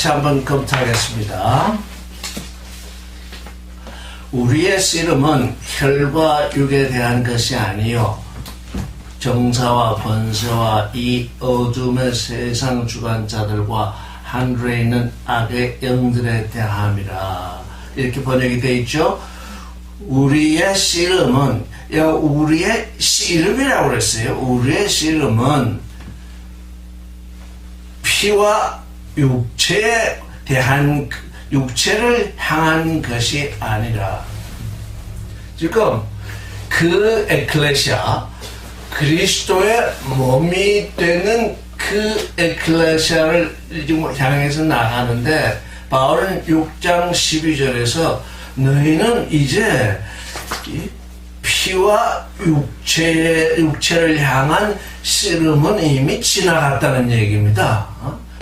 다시 한번 검토하겠습니다. 우리의 씨름은 혈과 육에 대한 것이 아니요 정사와 권세와 이 어둠의 세상 주관자들과 하늘에 있는 악의 영들에 대함이라. 이렇게 번역이 되어 있죠. 우리의 씨름은, 우리의 씨름이라고 그랬어요. 우리의 씨름은 피와 육체에 대한, 육체를 향한 것이 아니라, 지금 그 에클레시아, 그리스도의 몸이 되는 그 에클레시아를 지금 향해서 나가는데, 바울은 6장 12절에서 너희는 이제 피와 육체를 향한 씨름은 이미 지나갔다는 얘기입니다.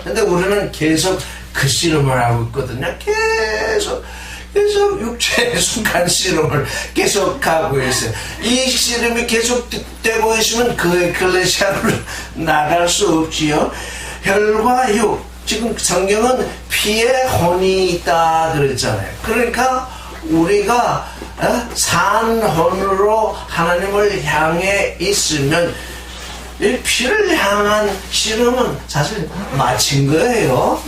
근데 우리는 계속 그 씨름을 하고 있거든요. 계속 육체에 속한 씨름을 계속 하고 있어요. 이 씨름이 계속 되고 있으면 그 에클레시아를 나갈 수 없지요. 혈과 육, 지금 성경은 피에 혼이 있다 그랬잖아요. 그러니까 우리가 산혼으로 하나님을 향해 있으면 이 피를 향한 씨름은 사실 마친 거예요.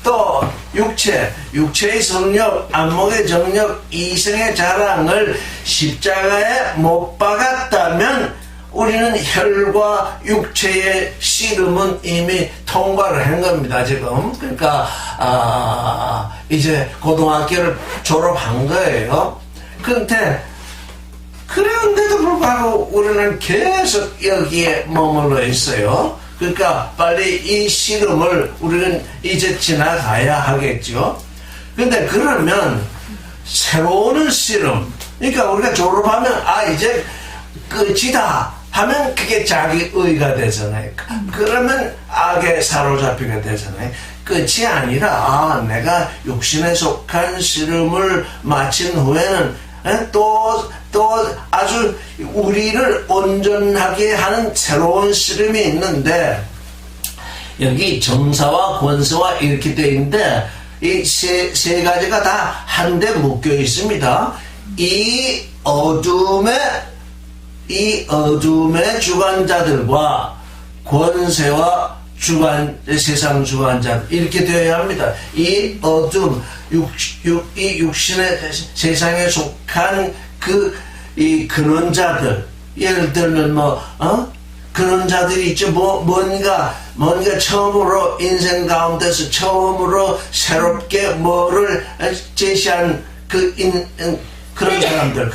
또 육체의 성욕, 안목의 정욕, 이성의 자랑을 십자가에 못 박았다면 우리는 혈과 육체의 씨름은 이미 통과를 한 겁니다, 지금. 그러니까, 이제 고등학교를 졸업한 거예요. 그런데도 불구하고 우리는 계속 여기에 머물러 있어요. 그러니까 빨리 이 씨름을 우리는 이제 지나가야 하겠죠. 근데 그러면 새로운 씨름, 그러니까 우리가 졸업하면 이제 끝이다 하면 그게 자기 의가 되잖아요. 그러면 악에 사로잡히게 되잖아요. 끝이 아니라 내가 육신에 속한 씨름을 마친 후에는 또 아주 우리를 온전하게 하는 새로운 씨름이 있는데, 여기 정사와 권세와 이렇게 되어 있는데 이 세 가지가 다 한데 묶여 있습니다. 이 어둠의 주관자들과 권세와 세상 주관자들, 이렇게 되어야 합니다. 이 어둠, 이 육신의 세상에 속한 이 근원자들, 예를 들면 근원자들이 있죠. 뭔가 처음으로 인생 가운데서 처음으로 새롭게 뭐를 제시한 그런 사람들,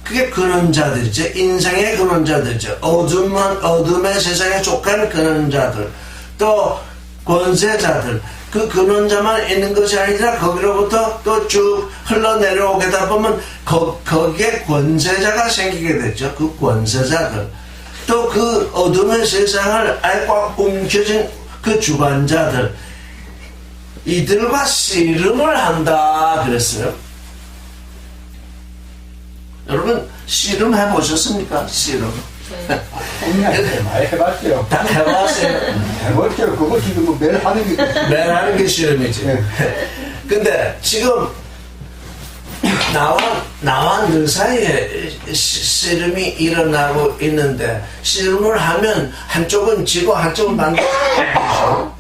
그게 근원자들이죠. 인생의 근원자들이죠. 어둠의 세상에 속한 근원자들, 또 권세자들. 그 근원자만 있는 것이 아니라 거기로부터 또 쭉 흘러내려오게 되다 보면 거기에 권세자가 생기게 됐죠. 그 권세자들. 또 그 어둠의 세상을 아예 꽉 움켜쥔 그 주관자들. 이들과 씨름을 한다 그랬어요. 여러분 씨름 해보셨습니까? 씨름. 많이 해봤어요. 다 해봤어요. 해봤죠. 그거 지금 매일 하는 게 씨름이지. 네. 근데 지금 나와 늘 사이에 씨름이 일어나고 있는데, 씨름을 하면 한쪽은 지고 한쪽은 반대죠.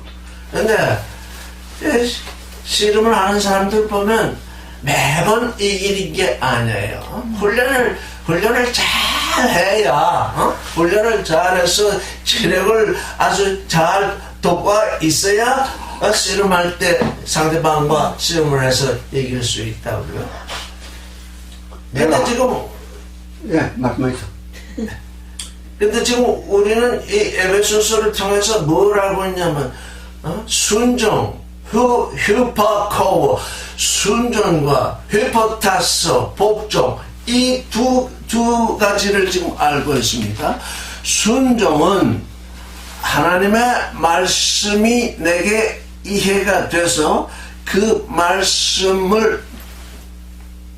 근데 씨름을 하는 사람들 보면 매번 이기는 게 아니에요. 훈련을 잘 해야, 훈련을 잘해서 체력을 아주 잘 돋과 있어야 씨름할 때 상대방과 씨름을 해서 이길 수 있다고요. 근데 지금 말씀하세요. 근데 지금 우리는 이 에베소서를 통해서 뭘 알고 있냐면 순종, 휴파코어, 순종과 휴포타서, 복종, 이 두 가지를 지금 알고 있습니다. 순종은 하나님의 말씀이 내게 이해가 돼서 그 말씀을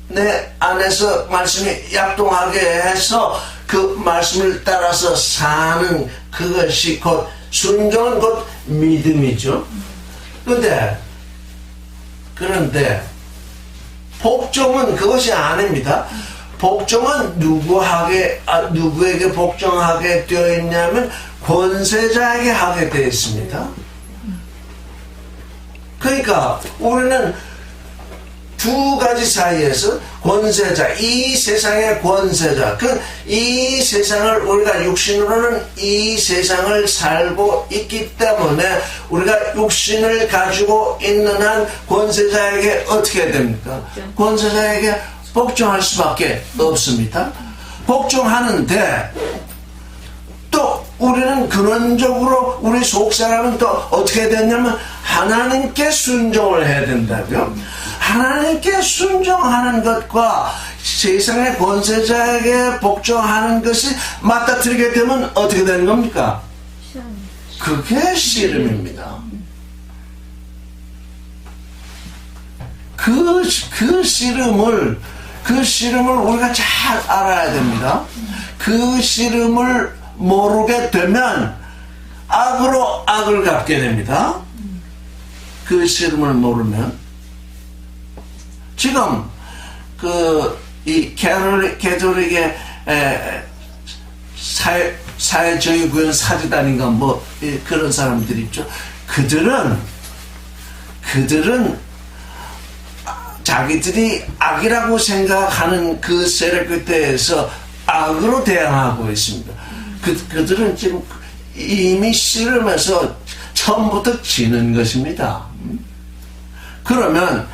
내 안에서 말씀이 약동하게 해서 그 말씀을 따라서 사는 그것이 곧 순종은 곧 믿음이죠. 그런데 복종은 그것이 아닙니다. 복종은 누구에게 복종하게 되어 있냐면 권세자에게 하게 되어 있습니다. 그러니까 우리는 두 가지 사이에서 권세자, 이 세상의 권세자, 이 세상을 우리가 육신으로는 이 세상을 살고 있기 때문에 우리가 육신을 가지고 있는 한 권세자에게 어떻게 해야 됩니까? 권세자에게 복종할 수밖에 없습니다. 복종하는데 또 우리는 근원적으로 우리 속 사람은 또 어떻게 해야 되냐면 하나님께 순종을 해야 된다고요. 하나님께 순종하는 것과 세상의 권세자에게 복종하는 것이 맞닥뜨리게 되면 어떻게 되는 겁니까? 그게 씨름입니다. 그 씨름을 우리가 잘 알아야 됩니다. 그 씨름을 모르게 되면 악으로 악을 갚게 됩니다. 그 씨름을 모르면 지금 이 캐톨릭의 사회주의 구현 사제단인가 뭐 그런 사람들이 있죠. 그들은 자기들이 악이라고 생각하는 그 세력에 대해서 악으로 대항하고 있습니다. 그들은 지금 이미 씨름해서 처음부터 지는 것입니다. 그러면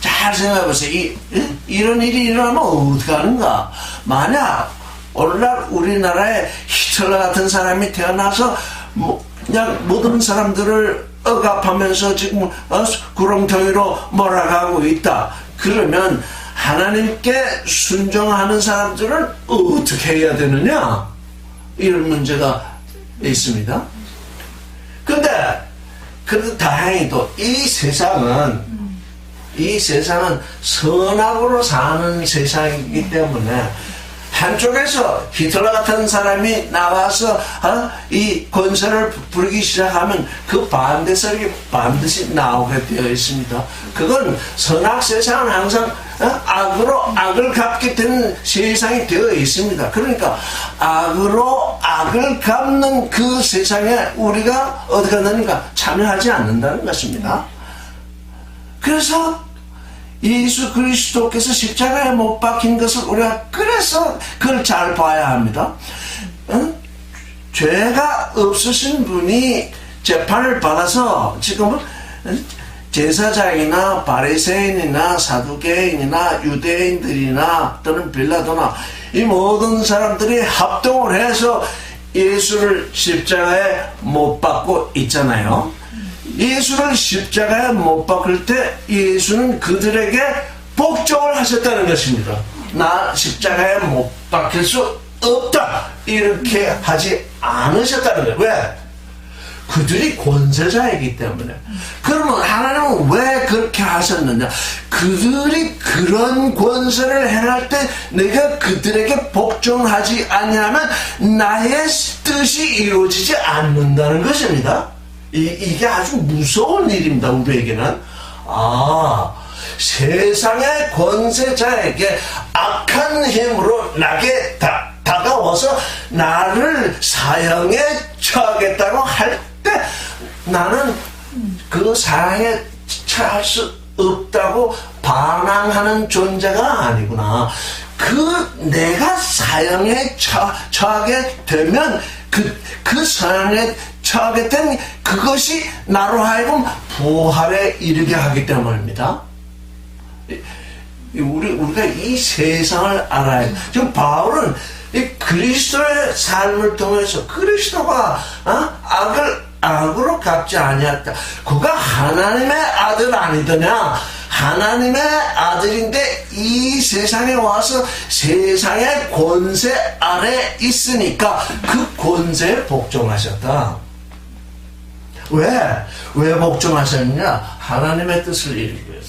잘 생각해 보세요. 이런 일이 일어나면 어떻게 하는가? 만약 오늘날 우리나라에 히틀러 같은 사람이 태어나서 그냥 모든 사람들을 억압하면서 지금 구렁텅이로 몰아가고 있다. 그러면 하나님께 순종하는 사람들은 어떻게 해야 되느냐? 이런 문제가 있습니다. 근데 다행히도 이 세상은 선악으로 사는 세상이기 때문에 한쪽에서 히틀러 같은 사람이 나와서 이 권세를 부리기 시작하면 그 반대 세력이 반드시 나오게 되어 있습니다. 그건 선악 세상은 항상 악으로 악을 갚게 되는 세상이 되어 있습니다. 그러니까 악으로 악을 갚는 그 세상에 우리가 어떻게 하는가? 참여하지 않는다는 것입니다. 그래서 예수 그리스도께서 십자가에 못 박힌 것을 우리가 그래서 그걸 잘 봐야 합니다. 죄가 없으신 분이 재판을 받아서 지금은 제사장이나 바리새인이나 사두개인이나 유대인들이나 또는 빌라도나 이 모든 사람들이 합동을 해서 예수를 십자가에 못 박고 있잖아요. 예수를 십자가에 못 박을 때 예수는 그들에게 복종을 하셨다는 것입니다. 나 십자가에 못 박힐 수 없다 이렇게 하지 않으셨다는 거예요. 왜? 그들이 권세자이기 때문에. 그러면 하나님은 왜 그렇게 하셨느냐? 그들이 그런 권세를 행할 때 내가 그들에게 복종하지 않으면 나의 뜻이 이루어지지 않는다는 것입니다. 이게 아주 무서운 일입니다. 우리에게는. 세상의 권세자에게 악한 힘으로 나게 다가와서 나를 사형에 처하겠다고 할 때 나는 그 사형에 처할 수 없다고 반항하는 존재가 아니구나. 내가 사형에 처하게 되면 그 사형에 처하게 된 그것이 나로 하여금 부활에 이르게 하기 때문입니다. 우리가 이 세상을 알아야 돼. 지금 바울은 이 그리스도의 삶을 통해서 그리스도가 악으로 갚지 아니했다. 그가 하나님의 아들 아니더냐? 하나님의 아들인데 이 세상에 와서 세상의 권세 아래 있으니까 그 권세에 복종하셨다. 왜 복종하셨느냐? 하나님의 뜻을 이루기 위해서.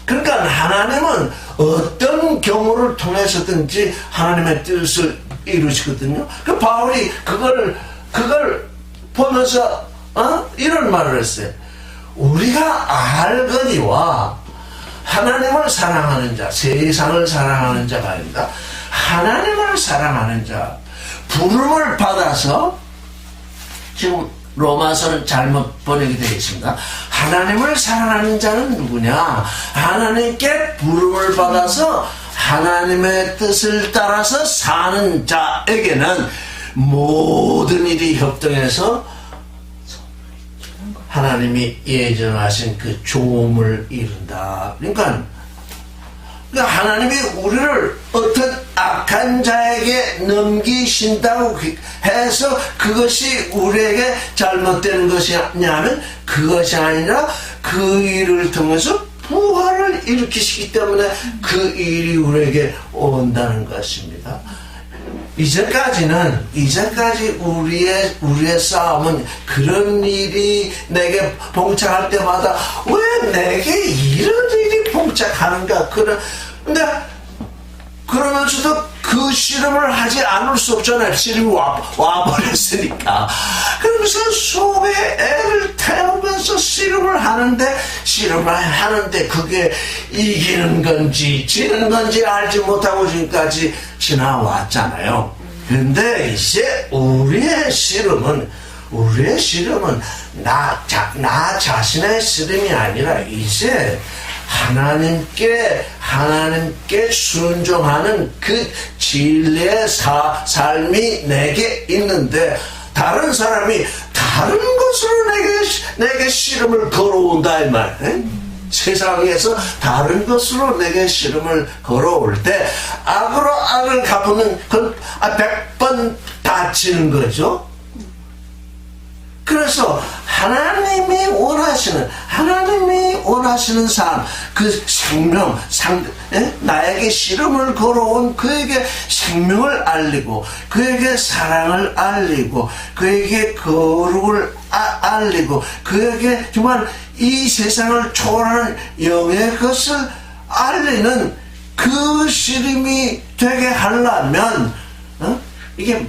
그러니까 하나님은 어떤 경우를 통해서든지 하나님의 뜻을 이루시거든요. 그 바울이 그걸 보면서 이런 말을 했어요. 우리가 알거니와 하나님을 사랑하는 자, 세상을 사랑하는 자가 아니다. 하나님을 사랑하는 자, 부름을 받아서, 지금 로마서는 잘못 번역이 되어 있습니다. 하나님을 사랑하는 자는 누구냐? 하나님께 부름을 받아서 하나님의 뜻을 따라서 사는 자에게는 모든 일이 협동해서 하나님이 예정하신 그 좋음을 이룬다. 그러니까 하나님이 우리를 어떤 악한 자에게 넘기신다고 해서 그것이 우리에게 잘못된 것이냐면 그것이 아니라 그 일을 통해서 부활을 일으키시기 때문에 그 일이 우리에게 온다는 것입니다. 이제까지 우리의 싸움은 그런 일이 내게 봉착할 때마다 왜 내게 이런 일이 봉착하는가? 근데 그러면서도 그 씨름을 하지 않을 수 없잖아요. 씨름이 와버렸으니까. 그러면서 속에 애를 태우면서 씨름을 하는데 그게 이기는 건지 지는 건지 알지 못하고 지금까지 지나왔잖아요. 근데 이제 우리의 씨름은 나 자신의 씨름이 아니라 이제 하나님께 순종하는 그 진리의 삶이 내게 있는데 다른 사람이 다른 것으로 내게 씨름을 걸어온다 이 말. 세상에서 다른 것으로 내게 씨름을 걸어올 때 악으로 악을 갚으면 그건 100번 다치는 거죠. 그래서 하나님이 원하시는 삶, 그 생명, 나에게 씨름을 걸어온 그에게 생명을 알리고, 그에게 사랑을 알리고, 그에게 거룩을 알리고, 그에게 정말 이 세상을 초월하는 영의 것을 알리는 그 씨름이 되게 하려면, 이게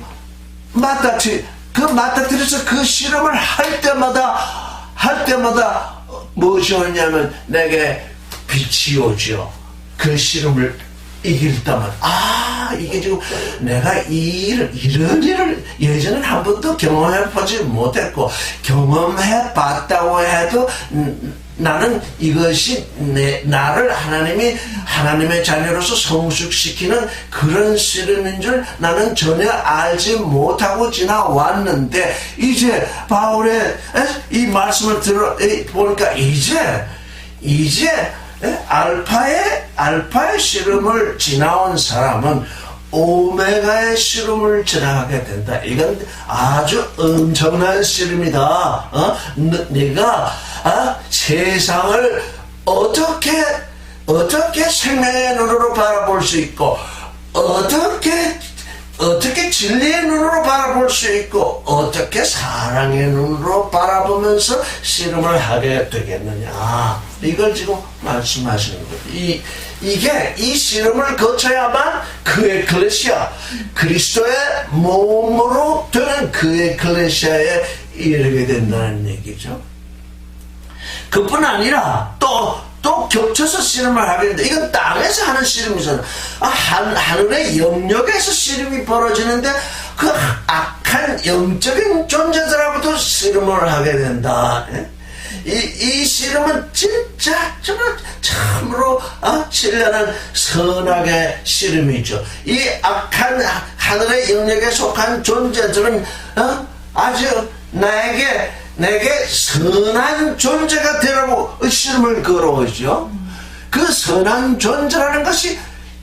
맞닥뜨려서 그 실험을 할 때마다 무엇이 오냐면 내게 빛이 오죠. 그 실험을 이길 때마다 이게 지금 내가 이런 일을 예전엔 한 번도 경험해보지 못했고 경험해봤다고 해도 나는 이것이 나를 하나님의 자녀로서 성숙시키는 그런 씨름인 줄 나는 전혀 알지 못하고 지나왔는데 이제 바울의 이 말씀을 보니까 이제 알파의 씨름을 지나온 사람은 오메가의 씨름을 지나가게 된다. 이건 아주 엄청난 씨름이다. 네가 세상을 어떻게 생명의 눈으로 바라볼 수 있고 어떻게 진리의 눈으로 바라볼 수 있고 어떻게 사랑의 눈으로 바라보면서 씨름을 하게 되겠느냐. 이걸 지금 말씀하시는 거예요. 이 씨름을 거쳐야만 그 에클레시아, 그리스도의 몸으로 되는 그 에클레시아에 이르게 된다는 얘기죠. 그뿐 아니라 또 겹쳐서 씨름을 하게 되는데 이건 땅에서 하는 씨름이잖아. 하늘의 영역에서 씨름이 벌어지는데 그 악한 영적인 존재들하고도 씨름을 하게 된다. 이 씨름은 진짜 정말 참으로 신령한 선악의 씨름이죠. 이 악한 하늘의 영역에 속한 존재들은 아주 내게 선한 존재가 되라고 씨름을 걸어오죠. 그 선한 존재라는 것이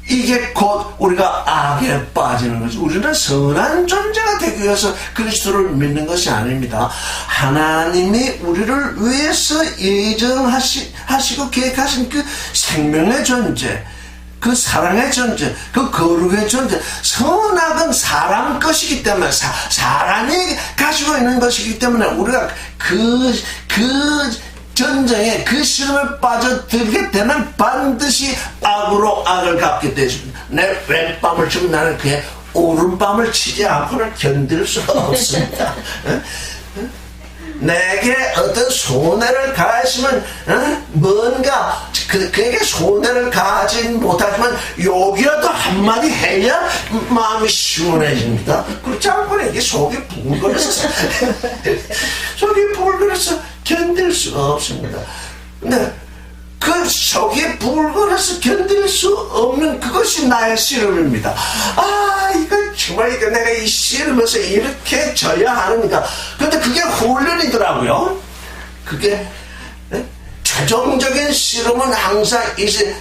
이게 곧 우리가 악에 빠지는 거죠. 우리는 선한 존재가 되기 위해서 그리스도를 믿는 것이 아닙니다. 하나님이 우리를 위해서 예정하시고 계획하신 그 생명의 존재, 그 사랑의 존재, 그 거룩의 존재, 선악은 사람 것이기 때문에 사람이 가지고 있는 것이기 때문에 우리가 그 전쟁에 그 시름에 빠져들게 되면 반드시 악으로 악을 갚게 되십니다. 내 왼밤을 치면 나는 그의 오른밤을 치지 않고는 견딜 수가 없습니다. 내게 어떤 손해를 가하시면 뭔가 그에게 손해를 가하진 못하지만 욕이라도 한마디 해야 마음이 시원해집니다. 그렇지 않고는 이게 속이 부글거려서 속이 부글거려서 견딜 수가 없습니다. 근데 그 속이 부글거려서 견딜 수 없는 그것이 나의 씨름입니다. 이거 정말 이거 내가 이 씨름에서 이렇게 져야 하는가. 근데 그게 훈련이더라고요. 그게 최종적인 씨름은 항상 이제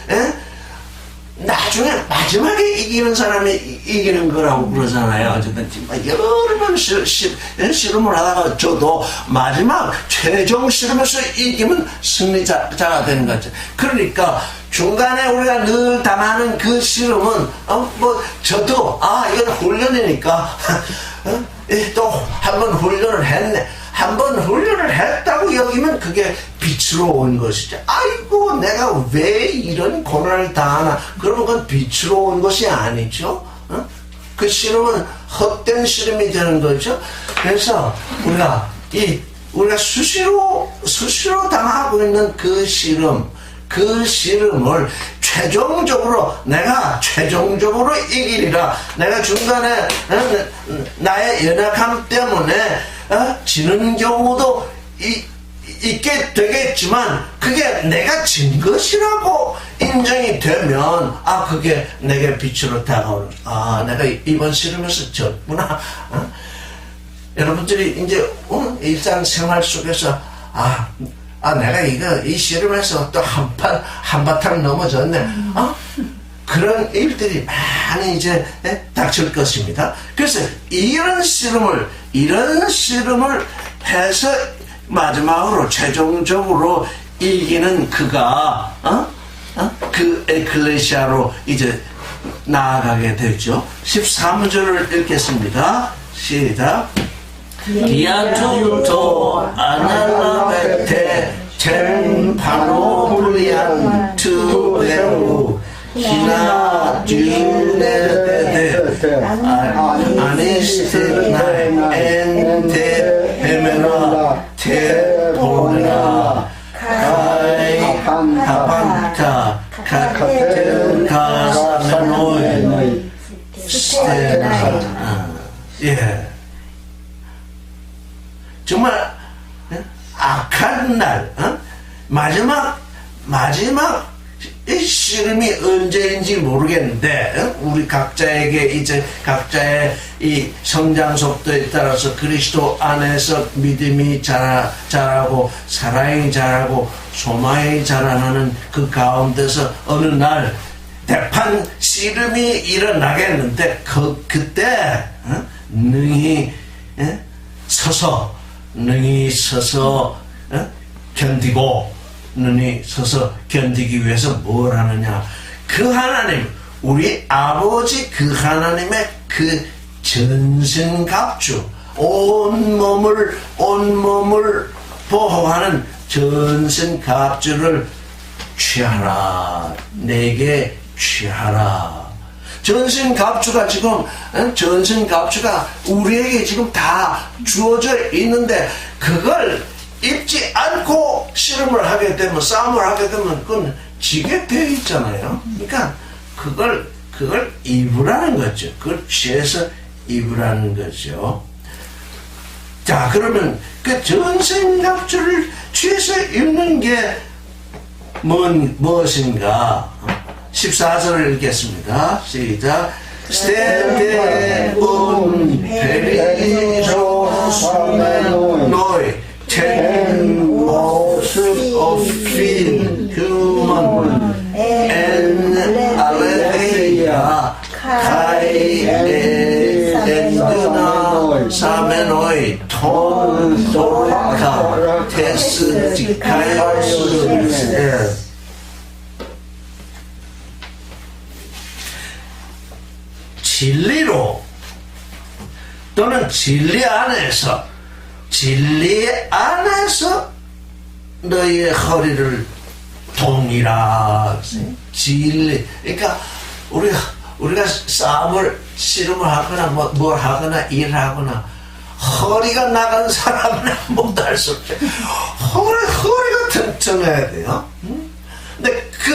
나중에 마지막에 이기는 사람이 이기는 거라고 그러잖아요. 어쨌든 여러 번 씨름을 하다가 저도 마지막 최종 씨름에서 이기면 승리자가 되는 거죠. 그러니까 중간에 우리가 늘 당하는 그 씨름은 저도 이건 훈련이니까 또 한 번 훈련을 했네. 한 번 훈련을 했다고 여기면 그게 빛으로 온 것이죠. 아이고 내가 왜 이런 고난을 당하나. 그러면 그건 빛으로 온 것이 아니죠. 그 씨름은 헛된 씨름이 되는 거죠. 그래서 우리가 수시로 당하고 있는 그 씨름을 내가 최종적으로 이기리라. 내가 중간에 나의 연약함 때문에 지는 경우도 있게 되겠지만 그게 내가 진 것이라고 인정이 되면 그게 내게 빛으로 다가오는 내가 이번 씨름에서 졌구나. 여러분들이 이제 일상생활 속에서 내가 이 씨름에서 또 한바탕 넘어졌네. 그런 일들이 많이 이제 닥칠 것입니다. 그래서 이런 씨름을 해서 마지막으로 최종적으로 이기는 그가 그 에클레시아로 이제 나아가게 되죠. 13절을 읽겠습니다. 시작. 디아투토 아날라베테 첸 파노블리안 투베우 히나 듀네데데 아니스테나 엔테 헤메나 테보나 카이 하판타 카테르 가사메노이 스테나 정말 악한 날 마지막 이 씨름이 언제인지 모르겠는데 우리 각자에게 이제 각자의 이 성장 속도에 따라서 그리스도 안에서 믿음이 자라고 사랑이 자라고 소망이 자라나는 그 가운데서 어느 날 대판 씨름이 일어나겠는데 그때 능히 서서 견디기 위해서 뭘 하느냐. 그 하나님, 우리 아버지 그 하나님의 그 전신갑주, 온몸을 보호하는 전신갑주를 취하라. 내게 취하라. 전신갑주가 우리에게 지금 다 주어져 있는데 그걸 입지 않고 씨름을 하게 되면, 싸움을 하게 되면 그건 지게 되어 있잖아요. 그러니까 그걸 입으라는 거죠. 그걸 취해서 입으라는 거죠. 자, 그러면 그 전신갑주를 취해서 입는 게 무엇인가? 14절을 읽겠습니다. 시작. 스테데 페리조 노이 ten of fin human and aletheia kai enduna 사메노이 톤 도카 테스 디카이스. 진리로 또는 진리 안에서 너희의 허리를 동이라. 진리. 그러니까 우리가 싸움을 씨름을 하거나 뭘 하거나 일하거나 허리가 나간 사람은 못할 수 없죠. 허리가 튼튼해야 돼요. 근데 그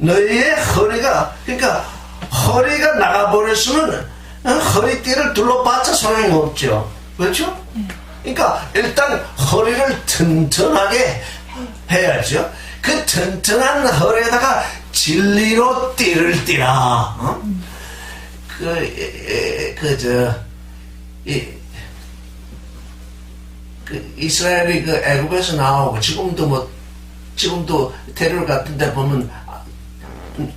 너의 허리가, 그러니까 허리가 나가버렸으면 허리띠를 둘러봤자 소용이 없죠. 그렇죠? 그러니까 일단 허리를 튼튼하게 해야죠. 그 튼튼한 허리에다가 진리로 띠를 띠라. 이스라엘이 그 애굽에서 나오고 지금도 테러 같은 데 보면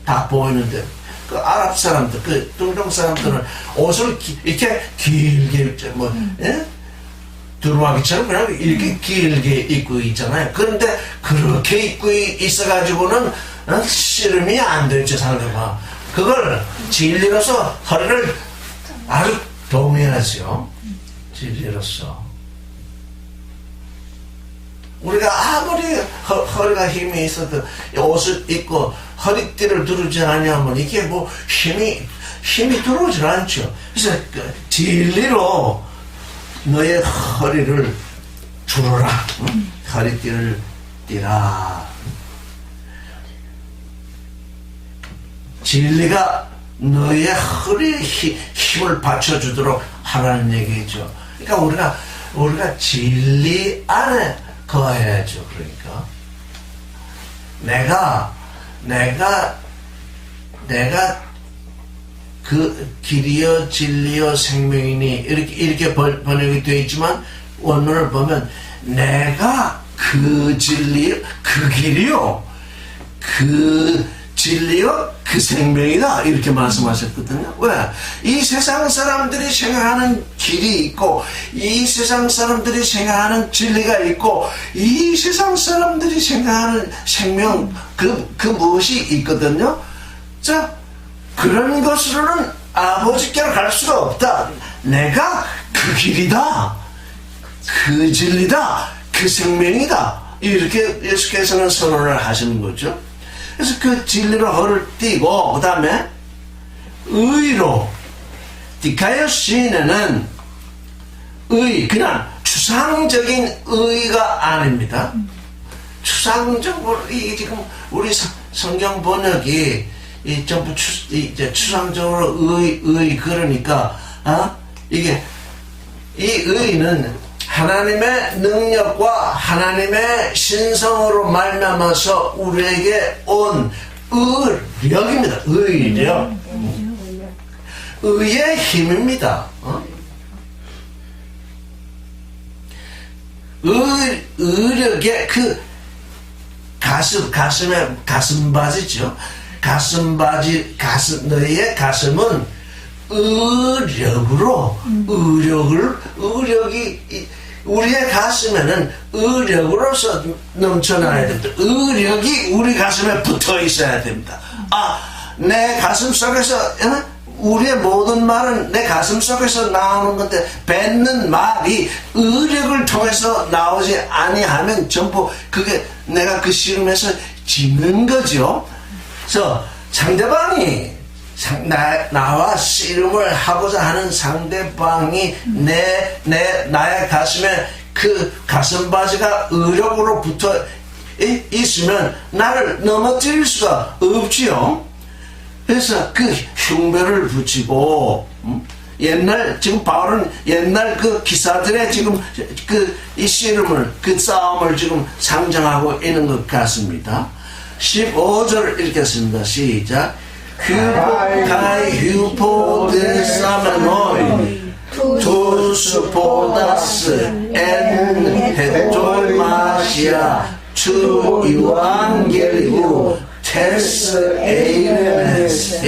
다 보이는데, 그 아랍 사람들, 그 중동 사람들은 옷을 이렇게 길게, 두루마기처럼 그냥 이렇게 길게 입고 있잖아요. 그런데 그렇게 입고 있어가지고는 씨름이 안 되죠, 상대방. 그걸 진리로서 허리를 아주 동해야죠. 진리로서. 우리가 아무리 허리가 힘이 있어도 옷을 입고 허리띠를 두르지 않으면 이게 뭐 힘이 들어오질 않죠. 그래서 진리로 너의 허리를 두르라. 허리띠를 띠라. 진리가 너의 허리에 힘을 받쳐주도록 하라는 얘기죠. 그러니까 우리가 진리 안에 거해야죠. 그러니까 내가 그 길이요 진리요 생명이니 이렇게 번역이 되어 있지만 원문을 보면 내가 그 진리 그 길이요 그 진리요 그 생명이다 이렇게 말씀하셨거든요. 왜? 이 세상 사람들이 생각하는 길이 있고 이 세상 사람들이 생각하는 진리가 있고 이 세상 사람들이 생각하는 생명 그 무엇이 있거든요. 자, 그런 것으로는 아버지께로 갈 수가 없다. 내가 그 길이다 그 진리다 그 생명이다 이렇게 예수께서는 선언을 하시는 거죠. 그래서 그 진리로 허를 띠고 그 다음에 의로 디카이오시네는 그냥 추상적인 의가 아닙니다. 추상적으로 이게 지금 우리 성경 번역이 전부 추상적으로 의 그러니까 이게 이 의는 하나님의 능력과 하나님의 신성으로 말미암아서 우리에게 온 의력입니다. 의력. 의의 힘입니다. 의력의 그 가슴바지죠. 너의 가슴은 의력이 우리의 가슴에는 의력으로서 넘쳐나야 됩니다. 의력이 우리 가슴에 붙어 있어야 됩니다. 내 가슴 속에서 우리의 모든 말은 내 가슴 속에서 나오는 건데 뱉는 말이 의력을 통해서 나오지 아니하면 전부 그게 내가 그 씨름에서 지는 거죠. 그래서 상대방이 나와 씨름을 하고자 하는 상대방이 나의 가슴에 그 가슴바지가 의력으로 붙어 있으면 나를 넘어뜨릴 수가 없지요. 그래서 그 흉배를 붙이고 지금 바울은 옛날 그 기사들의 지금 이 씨름을 그 싸움을 지금 상정하고 있는 것 같습니다. 15절 읽겠습니다. 시작. 휴포데사메노이 투스포다스 엔 헤토마시아 투 유앙겔리우 테스 에이레메스.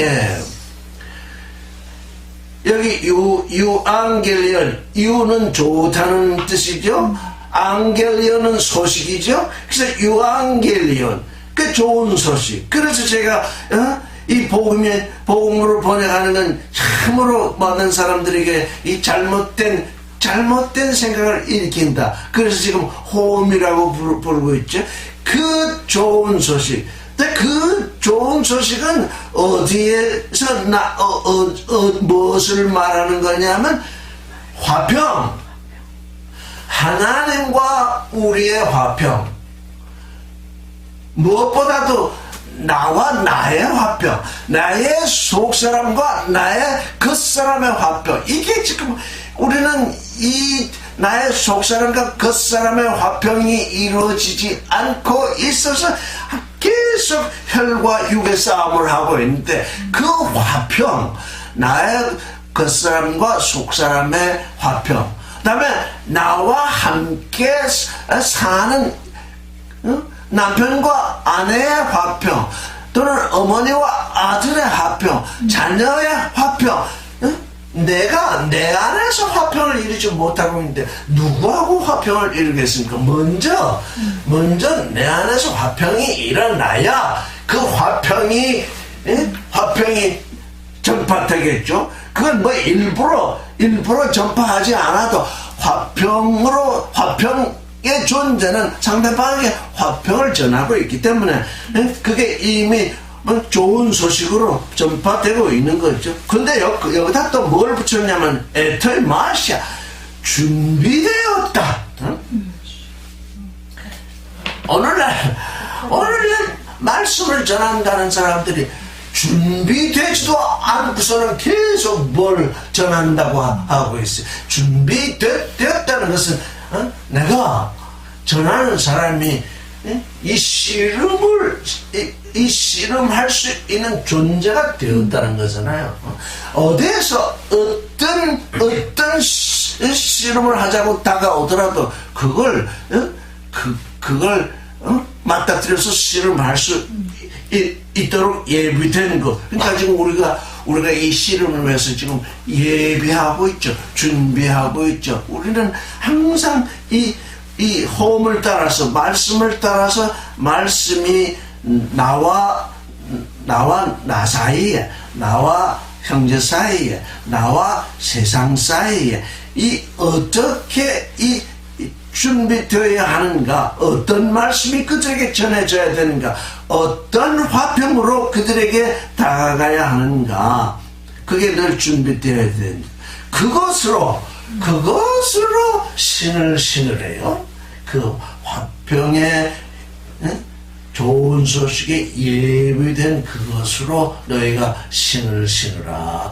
여기 유앙겔리온, 유는 좋다는 뜻이죠. 앙겔리온은 소식이죠. 그래서 유앙겔리온, 그 좋은 소식. 그래서 제가 이 복음으로 번역하는 건 참으로 많은 사람들에게 이 잘못된 생각을 일으킨다. 그래서 지금 호음이라고 부르고 있죠. 그 좋은 소식. 그 좋은 소식은 어디에서 무엇을 말하는 거냐면 화평, 하나님과 우리의 화평, 무엇보다도 나와 나의 화평, 나의 속사람과 나의 겉사람의 화평. 이게 지금 우리는 이 나의 속사람과 겉사람의 화평이 이루어지지 않고 있어서 계속 혈과 육의 싸움을 하고 있는데, 그 화평, 나의 겉사람과 속사람의 화평, 그 다음에 나와 함께 사는 남편과 아내의 화평, 또는 어머니와 아들의 화평, 자녀의 화평, 내가 내 안에서 화평을 이루지 못하고 있는데 누구하고 화평을 이루겠습니까? 먼저 내 안에서 화평이 일어나야 그 화평이 전파되겠죠. 그건 뭐 일부러 전파하지 않아도 화평의 존재는 상대방에게 화평을 전하고 있기 때문에 그게 이미 좋은 소식으로 전파되고 있는 거죠. 근데 여기다 또 뭘 붙였냐면 에토이 마시아, 준비되었다. 오늘날 말씀을 전한다는 사람들이 준비되지도 않고서는 계속 뭘 전한다고 하고 있어요. 준비되었다는 것은 내가 전하는 사람이 이 씨름할 수 있는 존재가 되었다는 거잖아요. 어디에서 어떤 씨름을 하자고 다가오더라도 그걸 맞닥뜨려서 씨름할 수 있도록 예비된 거. 그러니까 지금 우리가 이 씨름을 위해서 지금 예비하고 있죠. 준비하고 있죠. 우리는 항상 이 호흡을 따라서, 말씀을 따라서, 말씀이 나와 나 사이에, 나와 형제 사이에, 나와 세상 사이에 어떻게 준비되어야 하는가, 어떤 말씀이 그들에게 전해져야 되는가, 어떤 화평으로 그들에게 다가가야 하는가, 그게 늘 준비되어야 된다. 그것으로 신을 해요. 그 화평의 좋은 소식에 예비된 그것으로 너희가 신을 신으라.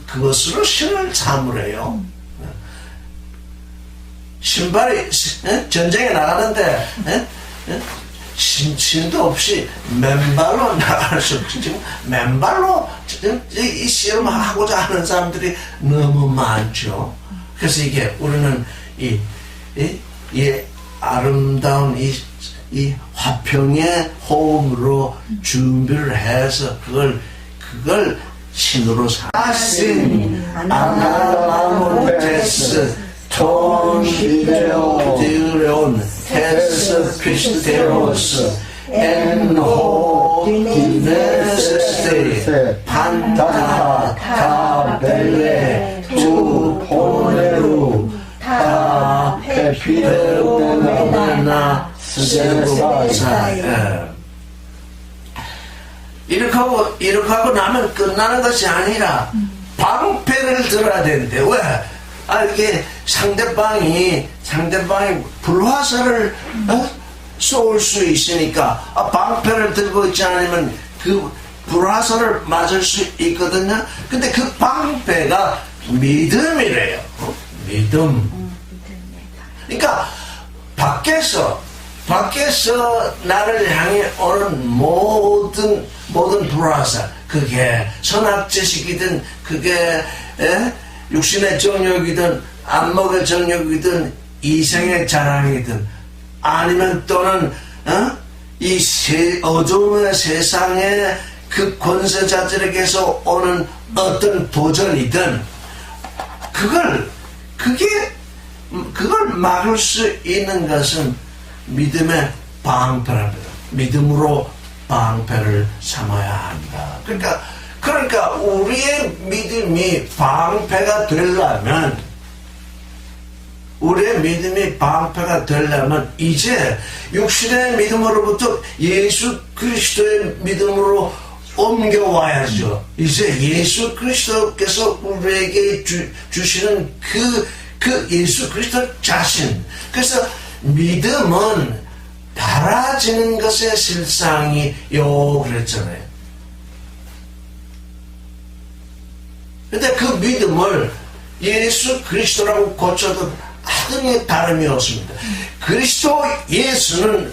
그것으로 신을 삼으래요. 신발이 전쟁에 나가는데 신도 없이 맨발로 나갈 수 없지. 지금 맨발로 이 씨름을 하고자 하는 사람들이 너무 많죠. 그래서 이게 우리는 이 아름다운 이 화평의 호흡으로 준비를 해서 그걸 신으로 사신 아나모테스 톤히데온 테스 피스테로스 엔호 디네세스테 판타 타벨레 두 포네루 타 페피데오메나 스제로바사. 이렇게 하고 나면 끝나는 것이 아니라 방패를 들어야 되는데, 왜? 이게 상대방이 불화살을 쏠 수 있으니까 방패를 들고 있지 않으면 그 불화살을 맞을 수 있거든요. 근데 그 방패가 믿음이래요. 믿음. 그러니까 밖에서 나를 향해 오는 모든 불화살, 그게 선악지식이든 그게 육신의 정욕이든 안목의 정욕이든 이생의 자랑이든 아니면 또는 이 어두움의 세상의 그 권세자들에게서 오는 어떤 도전이든 그걸 막을 수 있는 것은 믿음의 방패랍니다. 믿음으로 방패를 삼아야 한다. 그러니까 우리의 믿음이 방패가 되려면 우리의 믿음이 방패가 되려면 이제 육신의 믿음으로부터 예수 그리스도의 믿음으로 옮겨와야죠. 이제 예수 그리스도께서 우리에게 주시는 그 예수 그리스도 자신. 그래서 믿음은 달아지는 것의 실상이요 그랬잖아요. 근데 그 믿음을 예수 그리스도라고 고쳐도 아무 다름이 없습니다. 그리스도 예수는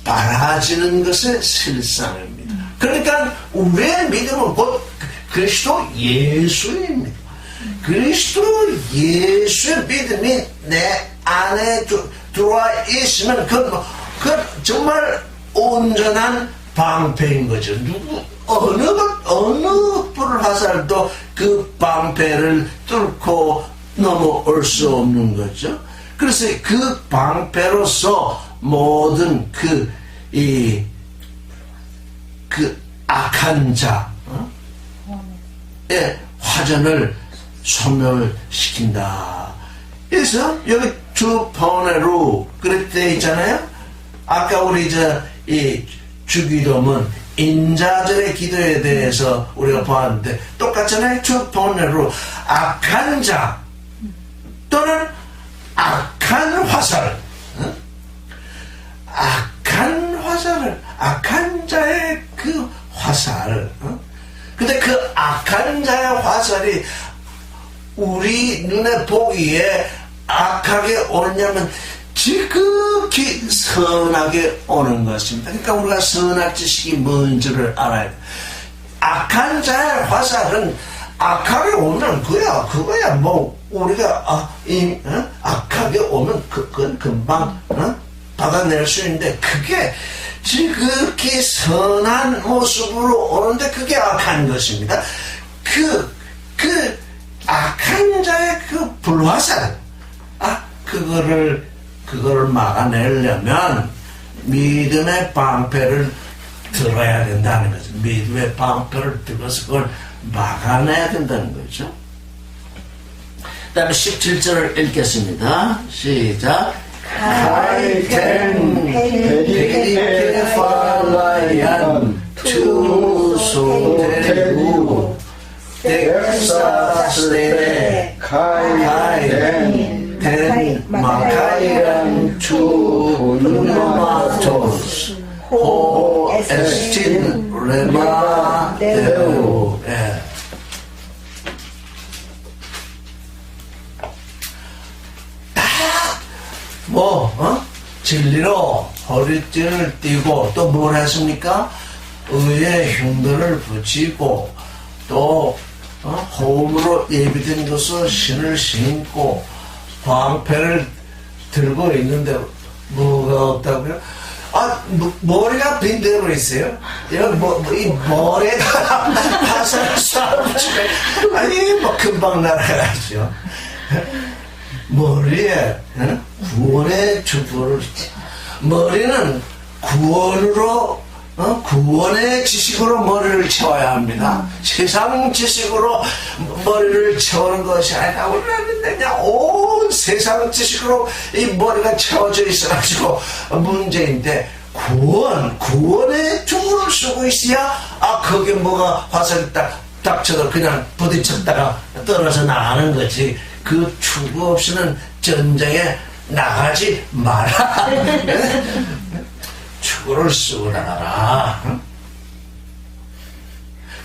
달아지는 것의 실상입니다. 그러니까 우리의 믿음은 곧 그리스도 예수입니다. 그리스도 예수의 믿음이 내 안에 들어와 있으면 그 정말 온전한 방패인 거죠. 어느 불화살도 그 방패를 뚫고 넘어올 수 없는 거죠. 그래서 그 방패로서 모든 그 악한 자의 화전을 소멸시킨다. 그래서 여기 주 번외로 그렇게 있잖아요. 아까 우리 이 주기도문 인자절의 기도에 대해서 우리가 보았는데 똑같잖아요. 주 번외로 악한 자 또는 악한 화살, 악한 자의 그 화살. 근데 그 악한 자의 화살이 우리 눈에 보기에 악하게 오느냐면 지극히 선하게 오는 것입니다. 그러니까 우리가 선악 지식이 뭔지를 알아야 돼. 악한 자의 화살은 악하게 오면 그거야 뭐 우리가 악하게 오면 그건 금방 받아낼 수 있는데 그게 지극히 선한 모습으로 오는데 그게 악한 것입니다. 그 악한 자의 그 불화살, 그거를 막아내려면 믿음의 방패를 들어야 된다는 거죠. 믿음의 방패를 들어서 그걸 막아내야 된다는 거죠. 그 다음에 17절을 읽겠습니다. 시작. 카이텐 페리케팔라얀 투소테루 텍사스레 카이텐 마카이란 투누마토스 호 에스틴 레마데오. 진리로 허리띠를 띠고 또 뭘 했습니까? 의의 흉들을 붙이고 또 호흡으로 예비된 것을 신을 신고 방패를 들고 있는데 뭐가 없다고요? 머리가 빈대로 있어요. 이 머리에다가 화살을 쏴붙이면 금방 날아가죠. 머리에 구원의 촛불을, 머리는 구원의 지식으로 머리를 채워야 합니다. 세상 지식으로 머리를 채우는 것이 아니라 우리는 그냥 온 세상 지식으로 이 머리가 채워져 있어가지고 문제인데, 구원의 촛불을 쓰고 있어야 거기에 뭐가 화살이 딱 쳐도 그냥 부딪혔다가 떨어져 나가는 거지. 그 추구 없이는 전쟁에 나가지 마라. 추구를 쓰고 나가라.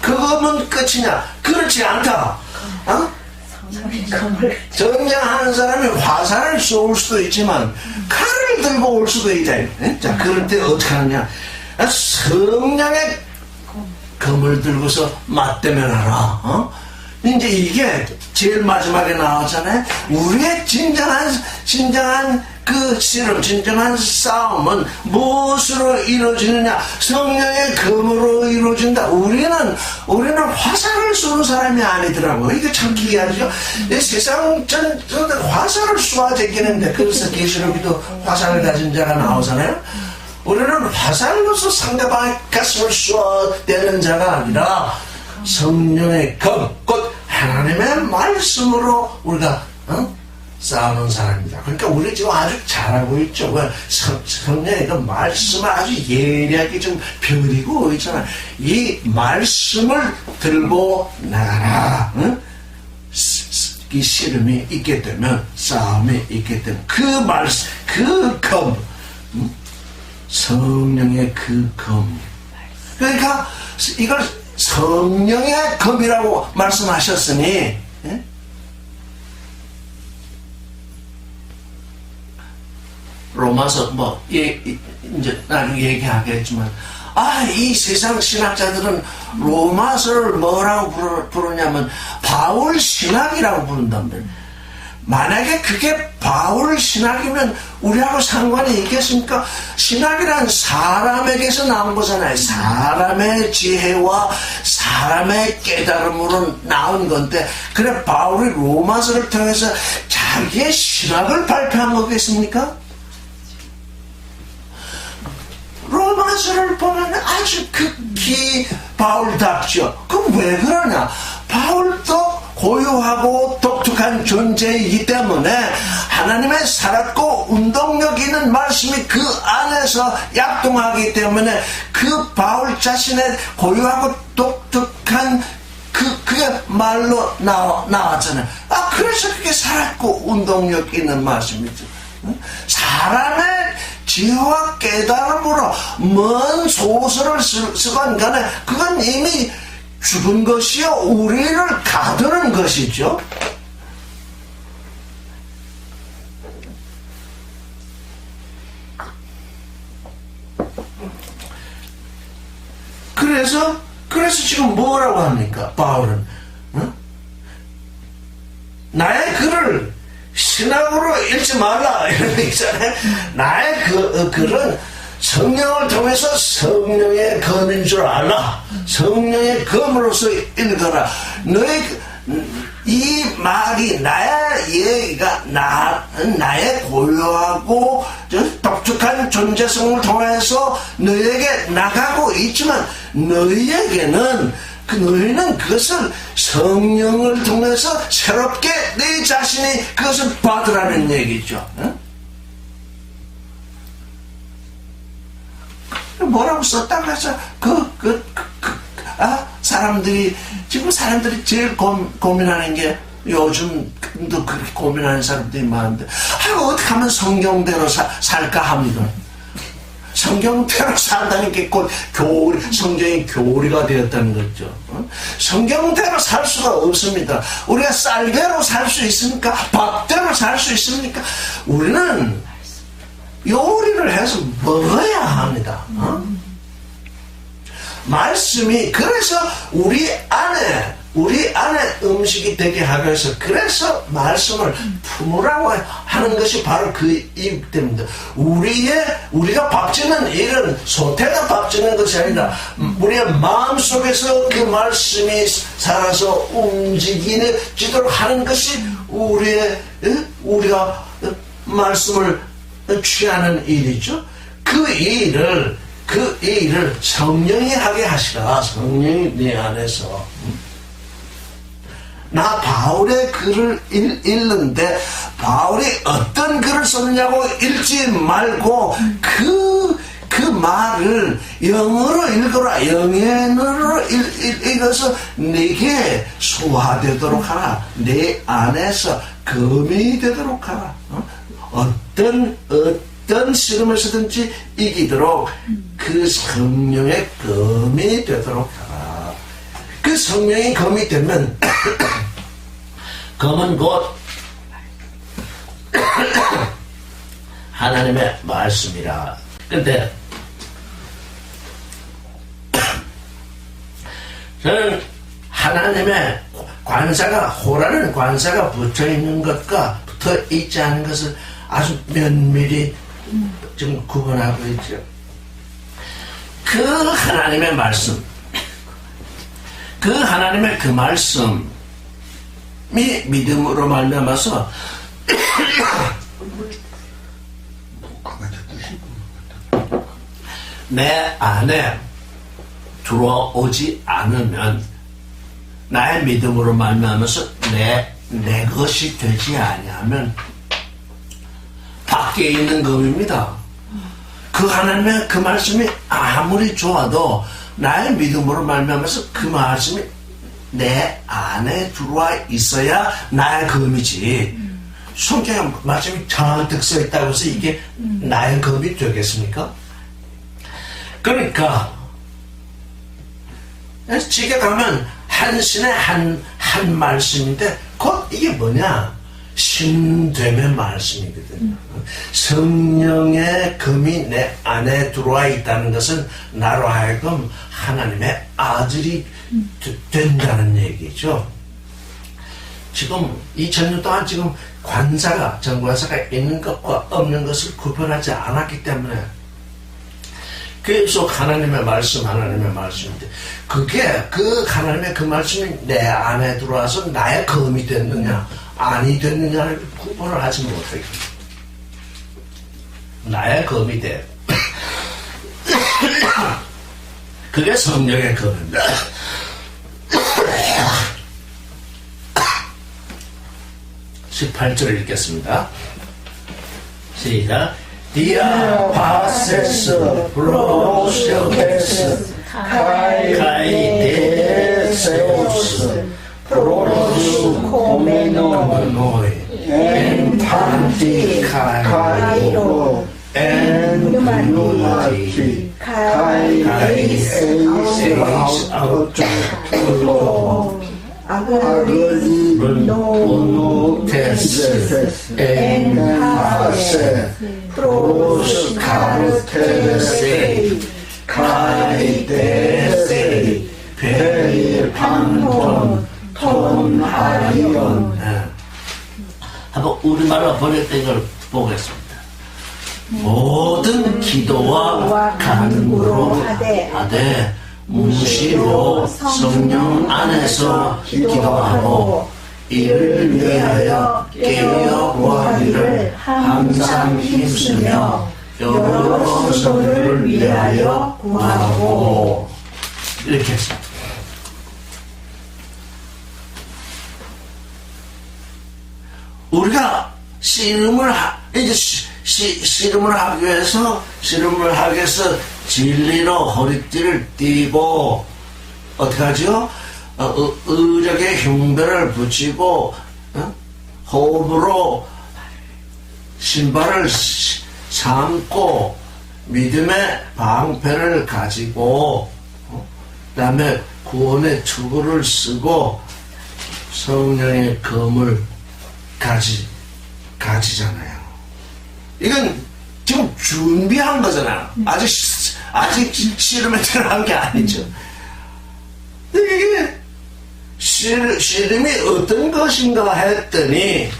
그거면 끝이냐? 그렇지 않다. 전쟁하는 사람이 화살을 쏘을 수도 있지만 칼을 들고 올 수도 있다. 자, 그럴 때 어떻게 하느냐? 성령의 검을 들고서 맞대면하라. 이제 이게 제일 마지막에 나왔잖아요. 우리의 진정한 그 씨름, 진정한 싸움은 무엇으로 이루어지느냐? 성령의 검으로 이루어진다. 우리는 화살을 쏘는 사람이 아니더라고요. 이게 참 기이하죠. 세상 전에 화살을 쏘아제끼는데, 그래서 계시록에도 화살을 가진 자가 나오잖아요. 우리는 화살로서 상대방의 가슴을 쏘아대는 자가 아니라 성령의 검, 곧 하나님의 말씀으로 우리가 싸우는 사람입니다. 그러니까 우리 지금 아주 잘하고 있죠. 성령의 그 말씀을 아주 예리하게 좀 벼리고 있잖아. 이 말씀을 들고 나가라. 응? 이 씨름이 있게 되면, 싸움이 있게 되면, 그 말씀, 그 검, 응? 성령의 그 검. 그러니까 이걸 성령의 검이라고 말씀하셨으니, 예? 로마서 이제 나중에 얘기하겠지만, 이 세상 신학자들은 로마서를 뭐라고 부르냐면 바울 신학이라고 부른답니다. 만약에 그게 바울 신학이면 우리하고 상관이 있겠습니까? 신학이란 사람에게서 나온 거잖아요. 사람의 지혜와 사람의 깨달음으로 나온 건데, 그래 바울이 로마서를 통해서 자기의 신학을 발표한 거겠습니까? 로마서를 보면 아주 극히 바울답죠. 그럼 왜 그러냐? 바울도 고유하고 독특한 존재이기 때문에 하나님의 살았고 운동력 있는 말씀이 그 안에서 약동하기 때문에 그 바울 자신의 고유하고 독특한 그게 말로 나왔잖아요. 그래서 그게 살았고 운동력 있는 말씀이죠. 사람의 지혜와 깨달음으로 먼 소설을 쓰건 간에 그건 이미 죽은 것이요 우리를 가두는 것이죠. 그래서 지금 뭐라고 합니까? 바울은 나의 글을 신학으로 읽지 말라 이런 거 있잖아요. 나의 글은 성령을 통해서 성령의 검인 줄 알라. 성령의 검으로서 읽어라. 이 말이 나의 얘기가 나의 고유하고 독특한 존재성을 통해서 너에게 나가고 있지만 너희는 그것을 성령을 통해서 새롭게 내 자신이 그것을 받으라는 얘기죠. 뭐라고 썼다고 해서 사람들이 제일 고민하는 게 요즘도 그렇게 고민하는 사람들이 많은데 어떻게 하면 성경대로 살까 합니다. 성경대로 산다는 게 곧 성경이 교리가 되었다는 거죠. 성경대로 살 수가 없습니다. 우리가 쌀대로 살 수 있습니까? 밥대로 살 수 있습니까? 우리는 요리를 해서 먹어야 합니다. 말씀이 그래서 우리 안에 음식이 되게 하기 위해서 그래서 말씀을 품으라고 하는 것이 바로 그 이유 때문입니다. 우리가 밥 짓는 일은 소태가 밥 짓는 것이 아니라 우리의 마음속에서 그 말씀이 살아서 움직이지도록 하는 것이 우리가 말씀을 취하는 일이죠. 그 일을 성령이 하게 하시라. 성령이 내 안에서. 나 바울의 글을 읽는데 바울이 어떤 글을 썼냐고 읽지 말고 그 말을 영어로 읽어라. 영어로 읽어서 내게 소화되도록 하라. 내 안에서 검이 되도록 하라. 어떤 씨름에서든지 이기도록 그 성령의 검이 되도록 하라. 그 성령의 검이 되면 검은 곧 하나님의 말씀이라. 근데 저는 하나님의 호라는 관사가 붙어있는 것과 붙어있지 않은 것을 아주 면밀히 지금 구분하고 있죠. 그 하나님의 말씀, 그 하나님의 그 말씀이 믿음으로 말미암아서 내 안에 들어오지 않으면 나의 믿음으로 말미암아서 내 것이 되지 아니하면 밖에 있는 검입니다. 그 하나님의 그 말씀이 아무리 좋아도 나의 믿음으로 말미암아서 그 말씀이 내 안에 들어와 있어야 나의 검이지. 성경에 말씀이 잔뜩 써 있다고 해서 이게 나의 검이 되겠습니까? 그러니까 집에 가면 한 신의 한 말씀인데 곧 이게 뭐냐? 신됨의 말씀이거든요. 성령의 검이 내 안에 들어와 있다는 것은 나로 하여금 하나님의 아들이 된다는 얘기죠. 지금 2000년 동안 지금 정관사가 있는 것과 없는 것을 구별하지 않았기 때문에 계속 하나님의 말씀인데 그게 그 하나님의 그 말씀이 내 안에 들어와서 나의 검이 됐느냐 아니 됐느냐를 구분을 하지 못하게 나의 검이 돼. 그게 성령의 검입니다. 18절 읽겠습니다. 시작. Dia passes prosiotes caedeseus prosucomenoi en tanti cairo en humility caeis auto Agrilotes en fase pros cartese caedese per panton ton하리온. 한번 우리말로 번역된 걸 보겠습니다. 모든 기도와 간구로 하되 무시로 성령 안에서 기도하고 이를 위하여 깨어 구하기를 항상 힘쓰며 여러 성도를 위하여 구하고 이렇게 했습니다. 우리가 씨름을 하기 위해서 진리로 허리띠를 띠고 어떻게 하죠? 의력의 흉배를 붙이고 호흡으로 신발을 삼고 믿음의 방패를 가지고 그 다음에 구원의 투구를 쓰고 성령의 검을 가지잖아요. 이건 지금 준비한 거잖아요. 아직 씨름에 들어간 게 아니죠. 이게 씨름이 어떤 것인가 했더니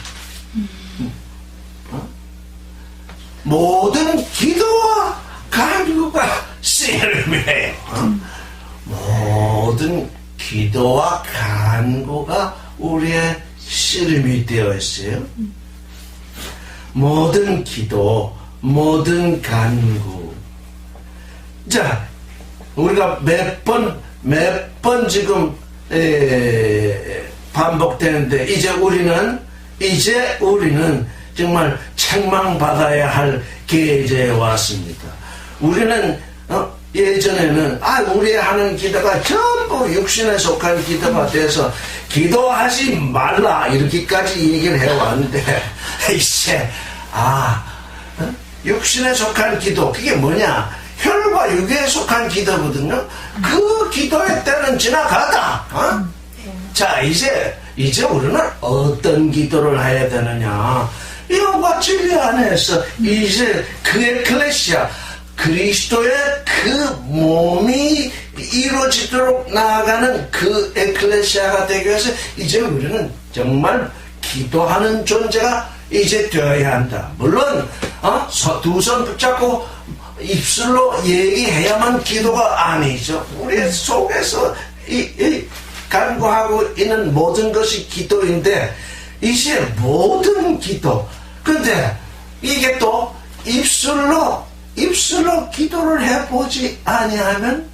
모든 기도와 간구가 씨름이에요. 모든 기도와 간구가 우리의 씨름이 되어 있어요. 모든 기도, 모든 간구. 자, 우리가 몇 번 지금 반복되는데 이제 우리는 정말 책망받아야 할 계제에 왔습니다. 우리는 예전에는 우리 하는 기도가 전부 육신에 속한 기도가 돼서 기도하지 말라 이렇게까지 얘기를 해왔는데 이제 육신에 속한 기도 그게 뭐냐? 혈과 육에 속한 기도거든요. 그 기도의 때는 지나가다. 자, 이제 우리는 어떤 기도를 해야 되느냐? 영과 진리 안에서 이제 그 에클레시아 그리스도의 그 몸이 이루어지도록 나아가는 그 에클레시아가 되기 위해서 이제 우리는 정말 기도하는 존재가 이제 되어야 한다. 물론 두 손 붙잡고 입술로 얘기해야만 기도가 아니죠. 우리 속에서 이 간구하고 있는 모든 것이 기도인데 이제 모든 기도. 근데 이게 또 입술로 기도를 해보지 아니하면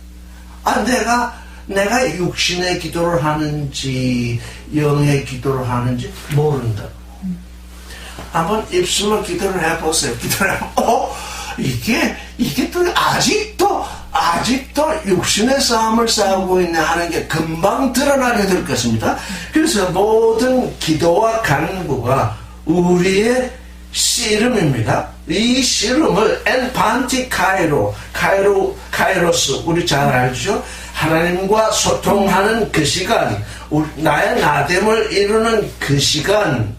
내가 육신의 기도를 하는지 영의 기도를 하는지 모른다. 한번 입술로 기도를 해보세요. 기도를 해보고, 이게 또 아직도 육신의 싸움을 싸우고 있네 하는 게 금방 드러나게 될 것입니다. 그래서 모든 기도와 간구가 우리의 씨름입니다. 이 씨름을 엔판티 카이로스 우리 잘 알죠? 하나님과 소통하는 그 시간, 나의 나됨을 이루는 그 시간,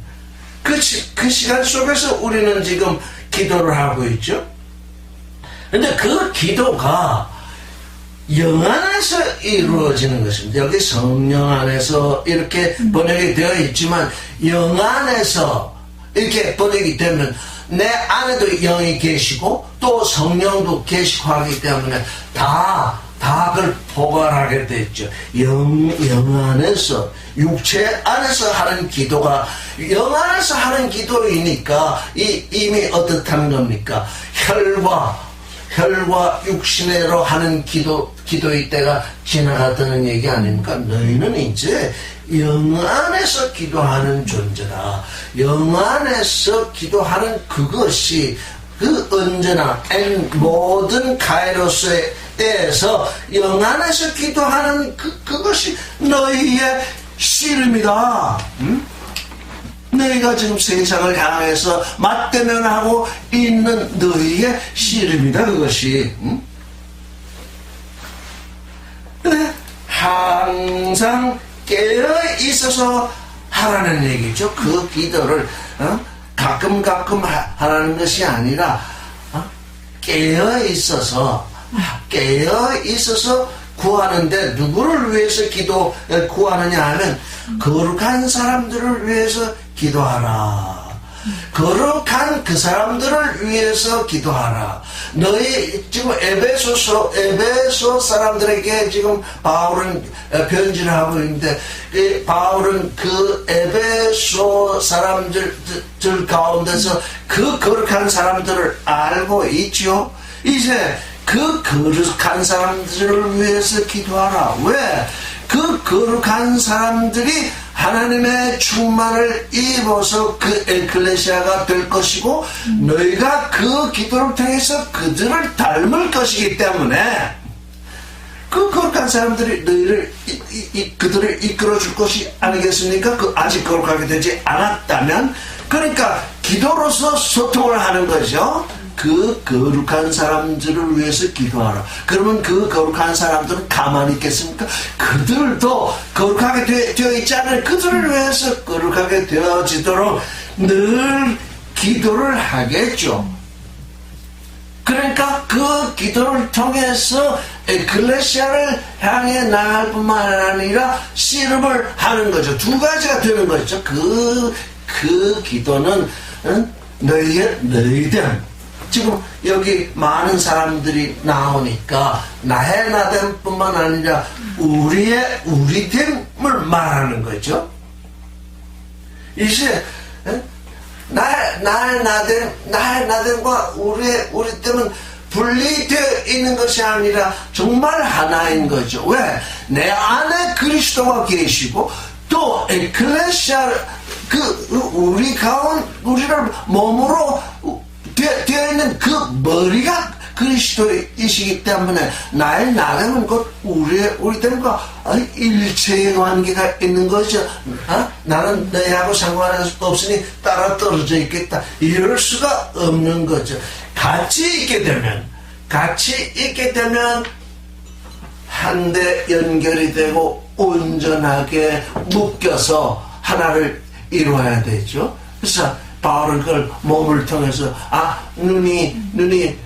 그 시간 속에서 우리는 지금 기도를 하고 있죠. 근데 그 기도가 영 안에서 이루어지는 것입니다. 여기 성령 안에서 이렇게 번역이 되어 있지만 영 안에서 이렇게 번역이 되면 내 안에도 영이 계시고 또 성령도 계시고 하기 때문에 다 그걸 포괄하게 됐죠. 영 안에서, 육체 안에서 하는 기도가 영 안에서 하는 기도이니까 이미 어떻다는 겁니까? 혈과 육신으로 하는 기도의 때가 지나갔다는 얘기 아닙니까? 너희는 이제 영 안에서 기도하는 존재다. 영 안에서 기도하는 그것이 언제나 모든 카이로스의 때에서 영 안에서 기도하는 그것이 너희의 씨름이다. 너희가 지금 세상을 향해서 맞대면하고 있는 너희의 씨름이다. 그것이. 근데 항상 깨어 있어서 하라는 얘기죠. 그 기도를 가끔 하라는 것이 아니라 깨어 있어서 구하는데 누구를 위해서 구하느냐 하면 거룩한 사람들을 위해서 기도하라. 거룩한 그 사람들을 위해서 기도하라. 너희 지금 에베소 사람들에게 지금 바울은 편지를 하고 있는데 바울은 그 에베소 사람들 가운데서 그 거룩한 사람들을 알고 있죠. 이제 그 거룩한 사람들을 위해서 기도하라. 왜? 그 거룩한 사람들이 하나님의 충만을 입어서 그 에클레시아가 될 것이고 너희가 그 기도를 통해서 그들을 닮을 것이기 때문에 그 거룩한 사람들이 그들을 이끌어줄 것이 아니겠습니까? 아직 거룩하게 되지 않았다면 그러니까 기도로서 소통을 하는 거죠. 그 거룩한 사람들을 위해서 기도하라. 그러면 그 거룩한 사람들은 가만히 있겠습니까? 그들도 거룩하게 되어 있지 않은 그들을 위해서 거룩하게 되어지도록 늘 기도를 하겠죠. 그러니까 그 기도를 통해서 에클레시아를 향해 나갈 뿐만 아니라 씨름을 하는 거죠. 두 가지가 되는 거죠. 그 기도는 너희들 지금 여기 많은 사람들이 나오니까 나의 나됨뿐만 아니라 우리됨을 말하는 거죠. 이제 나의 나됨과 우리됨은 분리되어 있는 것이 아니라 정말 하나인 거죠. 왜? 내 안에 그리스도가 계시고 또 에클레시아 우리를 몸으로 되어 있는 그 머리가 그리스도이시기 때문에 나의 나됨은 곧 우리들과 일체의 관계가 있는 거죠. 나는 너희하고 상관없으니 따라 떨어져 있겠다. 이럴 수가 없는 거죠. 같이 있게 되면 한데 연결이 되고 온전하게 묶여서 하나를 이루어야 되죠. 그래서 바울은 그걸 몸을 통해서 눈이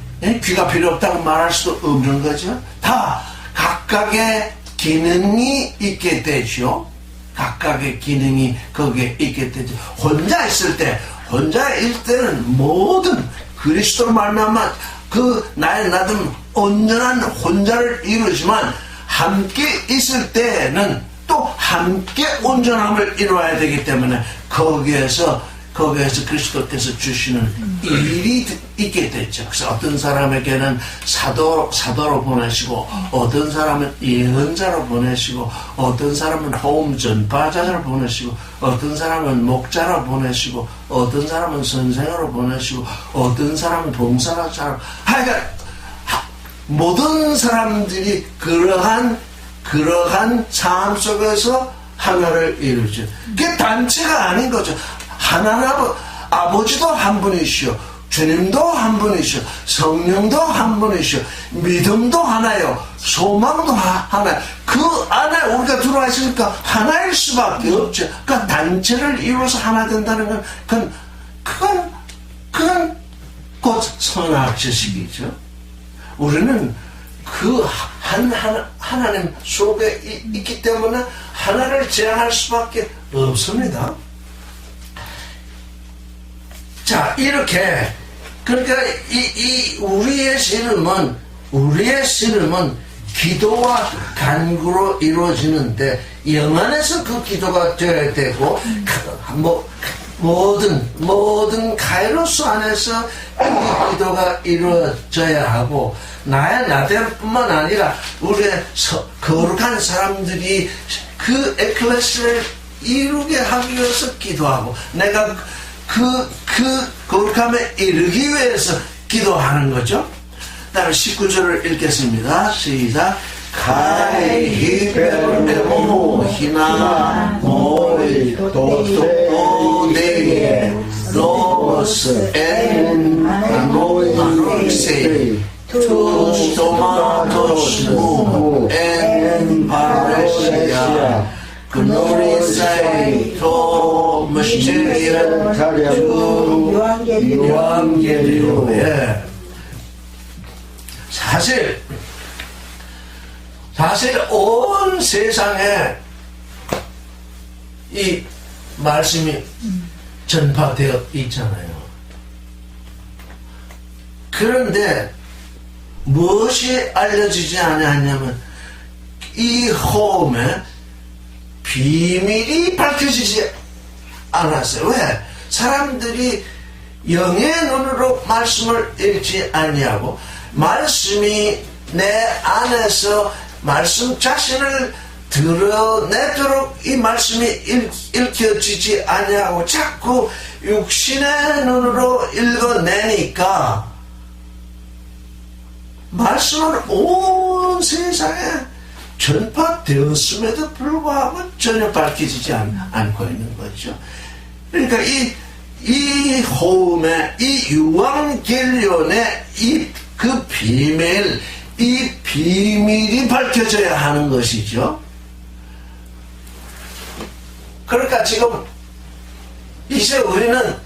귀가 필요 없다고 말할 수도 없는 거죠. 다 각각의 기능이 있게 되죠. 각각의 기능이 거기에 있게 되죠. 혼자 있을 때는 모든 그리스도로 말미암아 그 나의 나름 온전한 혼자를 이루지만 함께 있을 때는 또 함께 온전함을 이루어야 되기 때문에 거기에서 거기에서 그리스도께서 주시는 일이 있게 됐죠. 그래서 어떤 사람에게는 사도로 보내시고, 어떤 사람은 예언자로 보내시고, 어떤 사람은 복음 전파자로 보내시고, 어떤 사람은 목자로 보내시고, 어떤 사람은 선생으로 보내시고, 어떤 사람은 봉사자로. 하여간 모든 사람들이 그러한 삶 속에서 하나를 이루죠. 그게 단체가 아닌 거죠. 하나님 아버지도 한 분이시오, 주님도 한 분이시오, 성령도 한 분이시오, 믿음도 하나요, 소망도 하나. 그 안에 우리가 들어와 있으니까 하나일 수밖에 없죠. 그러니까 단체를 이루어서 하나 된다는 건 그건 곧 선악 지식이죠. 우리는 그 하나님 속에 있기 때문에 하나를 제한할 수밖에 없습니다. 자, 이렇게, 그러니까 우리의 씨름은 기도와 간구로 이루어지는데, 영안에서 그 기도가 되어야 되고, 모든 카이로스 안에서 이 기도가 이루어져야 하고, 나뿐만 아니라 우리의 거룩한 사람들이 그 에클레시아를 이루게 하기 위해서 기도하고, 내가 그 거룩함에 이르기 위해서 기도하는 거죠. 다음 19절을 읽겠습니다. 시작. Kai hiperemo hina moi tode dos en anoixei tus tomatos mu en paresia Gnorisei to mysterium tu 유앙겔리오에. 사실 온 세상에 이 말씀이 전파되어 있잖아요. 그런데 무엇이 알려지지 않았냐면 이 호흡에 비밀이 밝혀지지 않았어요. 왜? 사람들이 영의 눈으로 말씀을 읽지 아니하고, 말씀이 내 안에서 말씀 자신을 드러내도록 이 말씀이 읽혀지지 아니하고 자꾸 육신의 눈으로 읽어내니까 말씀은 온 세상에 전파되었음에도 불구하고 전혀 밝혀지지 않고 있는 거죠. 그러니까 이 호음의 이 유앙겔리온의 그 비밀, 이 비밀이 밝혀져야 하는 것이죠. 그러니까 지금 이제 우리는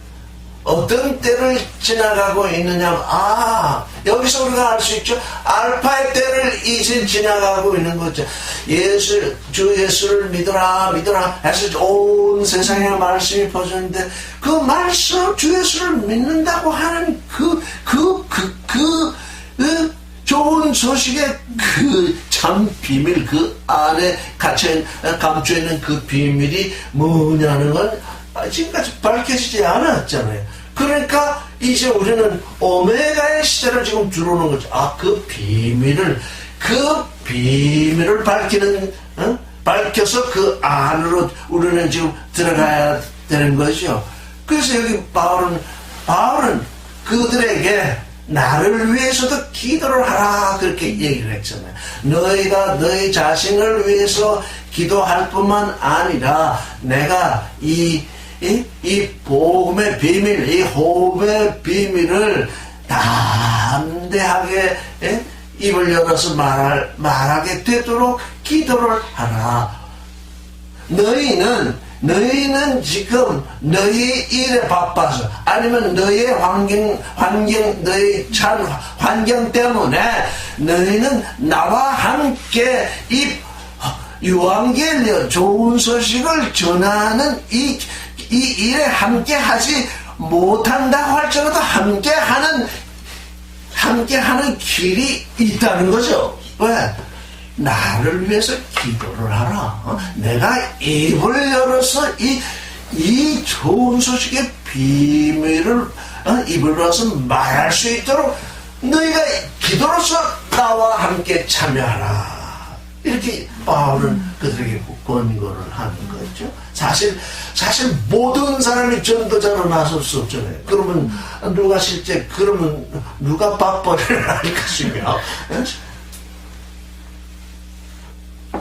어떤 때를 지나가고 있느냐, 여기서 우리가 알 수 있죠. 알파의 때를 이제 지나가고 있는 거죠. 주 예수를 믿어라 해서 온 세상에 말씀이 퍼졌는데, 그 말씀, 주 예수를 믿는다고 하는 그 좋은 소식의 그 참 비밀, 그 안에 감춰있는 그 비밀이 뭐냐는 건 지금까지 밝혀지지 않았잖아요. 그러니까 이제 우리는 오메가의 시대를 지금 들어오는 거죠. 그 비밀을 밝혀서 그 안으로 우리는 지금 들어가야 되는 거죠. 그래서 여기 바울은 그들에게 나를 위해서도 기도를 하라 그렇게 얘기를 했잖아요. 너희가 너희 자신을 위해서 기도할 뿐만 아니라 내가 이 복음의 비밀, 이 호흡의 비밀을 담대하게 입을 열어서 말하게 되도록 기도를 하라. 너희는 지금 너희 일에 바빠서, 아니면 너희의 너희 찬 환경 때문에 너희는 나와 함께 이 유앙겔리온, 좋은 소식을 전하는 이 일에 함께 하지 못한다고 할지라도 함께 하는 길이 있다는 거죠. 왜? 나를 위해서 기도를 하라. 내가 입을 열어서 이 좋은 소식의 비밀을 입을 벌어서 말할 수 있도록 너희가 기도로서 나와 함께 참여하라. 이렇게 바울은 그들에게 권고를 하는 거죠. 사실 모든 사람이 전도자로 나설 수 없잖아요. 그러면 누가 실제 그러면 누가 밥벌이를 할 것이며.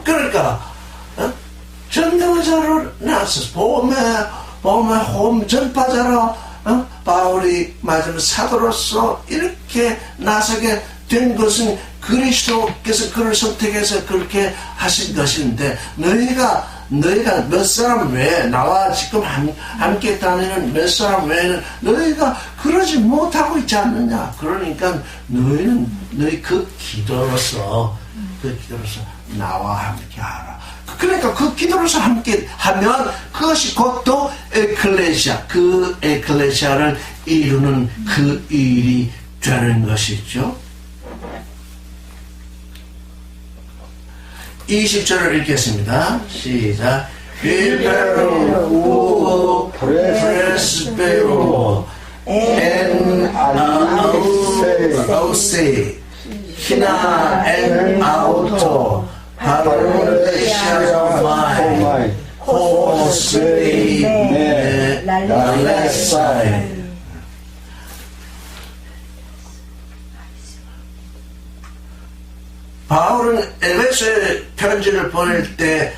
그러니까 전도자로 나서서 복음의 홈 전파자로 바울이 맞으면 사도로서 이렇게 나서게 된 것은 그리스도께서 그를 선택해서 그렇게 하신 것인데 너희가 몇 사람 외에 나와 지금 함께 다니는 몇 사람 외에는 너희가 그러지 못하고 있지 않느냐. 그러니까 너희 그 기도로서 나와 함께 하라. 그러니까 그 기도로서 함께 하면 그것이 곧 또 에클레시아, 그 에클레시아를 이루는 그 일이 되는 것이죠. 20절을 읽겠습니다. 시작. Vivero presbero en ausse hina en auto parolesiamai hosei lalesai. 바울은 에베소에 편지를 보낼 때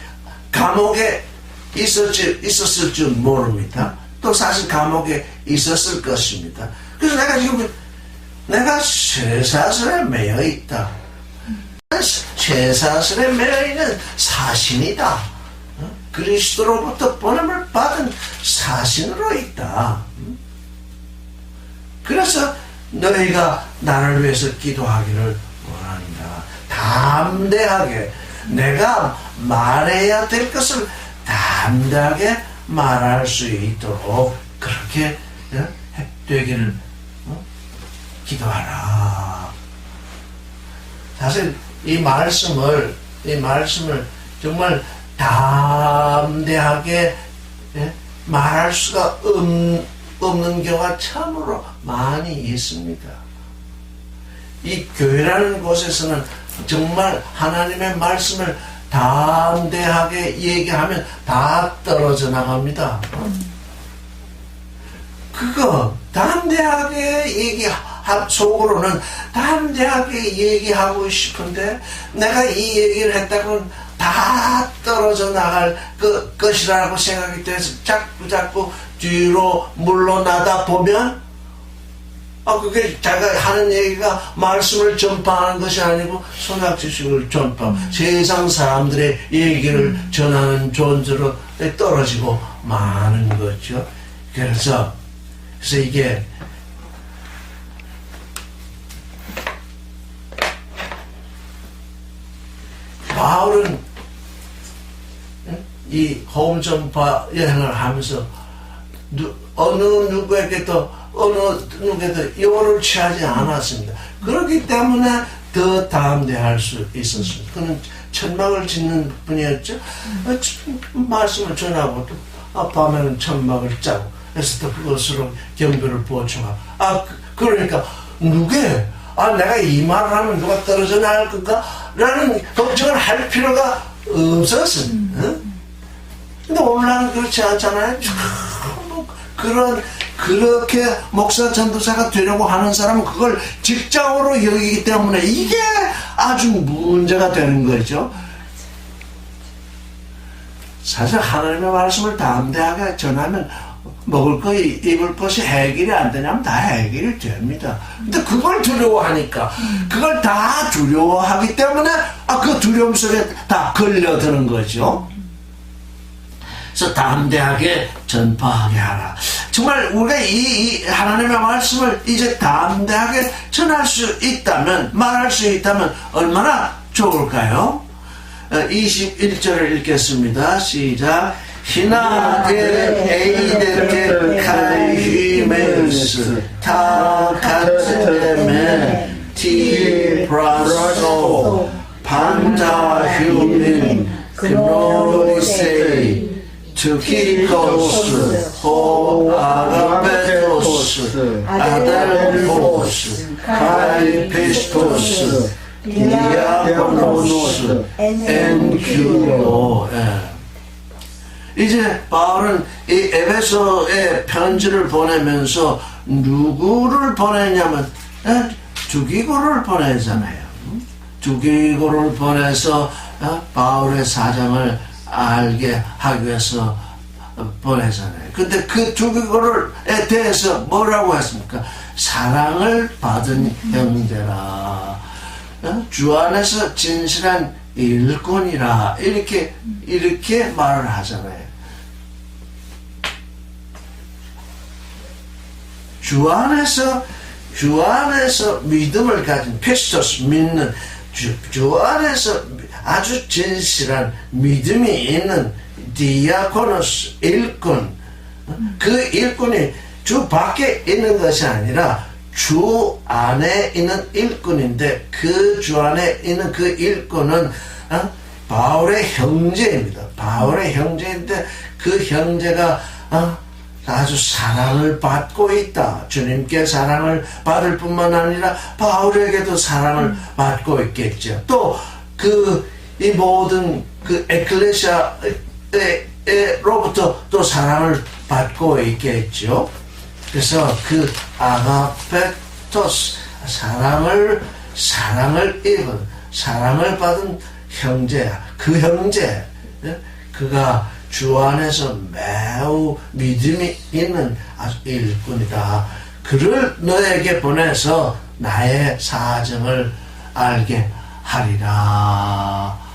감옥에 있었을 줄 모릅니다. 또 사실 감옥에 있었을 것입니다. 그래서 내가 쇠사슬에 매여 있다. 쇠사슬에 매여 있는 사신이다. 그리스도로부터 보냄을 받은 사신으로 있다. 그래서 너희가 나를 위해서 기도하기를 원한다. 담대하게 내가 말해야 될 것을 담대하게 말할 수 있도록 그렇게 되기를 기도하라. 사실 이 말씀을 정말 담대하게 말할 수가 없는 경우가 참으로 많이 있습니다. 이 교회라는 곳에서는 정말 하나님의 말씀을 담대하게 얘기하면 다 떨어져 나갑니다. 그거 담대하게 속으로는 담대하게 얘기하고 싶은데 내가 이 얘기를 했다고는 다 떨어져 나갈 것이라고 생각이 돼서 자꾸 뒤로 물러나다 보면 그게 자기가 하는 얘기가 말씀을 전파하는 것이 아니고 선악지식을 세상 사람들의 얘기를 전하는 존재로 떨어지고 마는 거죠. 그래서 이게 바울은 이 홈전파 여행을 하면서 어느 누구에게도 요를 취하지 않았습니다. 그렇기 때문에 더 담대할 수 있었습니다. 그는 천막을 짓는 분이었죠. 말씀을 전하고 또 밤에는 천막을 짜고 그래서 또 그것으로 경비를 보충하고 그러니까 내가 이 말을 하면 누가 떨어져 나갈 건가? 라는 걱정을 할 필요가 없었습니다. 근데 오늘날은 그렇지 않잖아요. 그렇게 목사 전도사가 되려고 하는 사람은 그걸 직장으로 여기기 때문에 이게 아주 문제가 되는 거죠. 사실 하나님의 말씀을 담대하게 전하면 먹을 거 입을 것이 해결이 안 되냐면 다 해결이 됩니다. 근데 그걸 두려워하니까 그걸 다 두려워하기 때문에 그 두려움 속에 다 걸려드는 거죠. 그래서 담대하게 전파하게 하라. 정말 우리가 이 하나님의 말씀을 이제 담대하게 전할 수 있다면, 말할 수 있다면 얼마나 좋을까요? 21절을 읽겠습니다. 시작. 히나데 에이데테 카이히메스 타카테메 티브라소 판타휴민 그노리세이 투키토스 호 아가베토스 아델포스 카이피스토스 디아코노스 엔큐로. 이제 바울은 이 에베소에 편지를 보내면서 누구를 보내냐면 두기고를 보내잖아요. 두기고를 보내서 바울의 사정을 알게 하기 위해서 보내잖아요. 근데 그 두기고에 대해서 뭐라고 했습니까? 사랑을 받은 형제라, 주 안에서 진실한 일꾼이라, 이렇게 말을 하잖아요. 주 안에서 믿음을 가진 피스토스, 믿는 주 안에서 아주 진실한 믿음이 있는 디아코노스, 일꾼. 그 일꾼이 주 밖에 있는 것이 아니라 주 안에 있는 일꾼인데, 그 주 안에 있는 그 일꾼은 바울의 형제입니다. 바울의 형제인데 그 형제가 아주 사랑을 받고 있다. 주님께 사랑을 받을 뿐만 아니라 바울에게도 사랑을 받고 있겠죠. 또 이 모든 그 에클레시아로부터 또 사랑을 받고 있겠죠. 그래서 그 아가페토스, 사랑을 입은, 사랑을 받은 형제야. 그 형제, 그가 주 안에서 매우 믿음이 있는 아주 일꾼이다. 그를 너에게 보내서 나의 사정을 알게 하리라.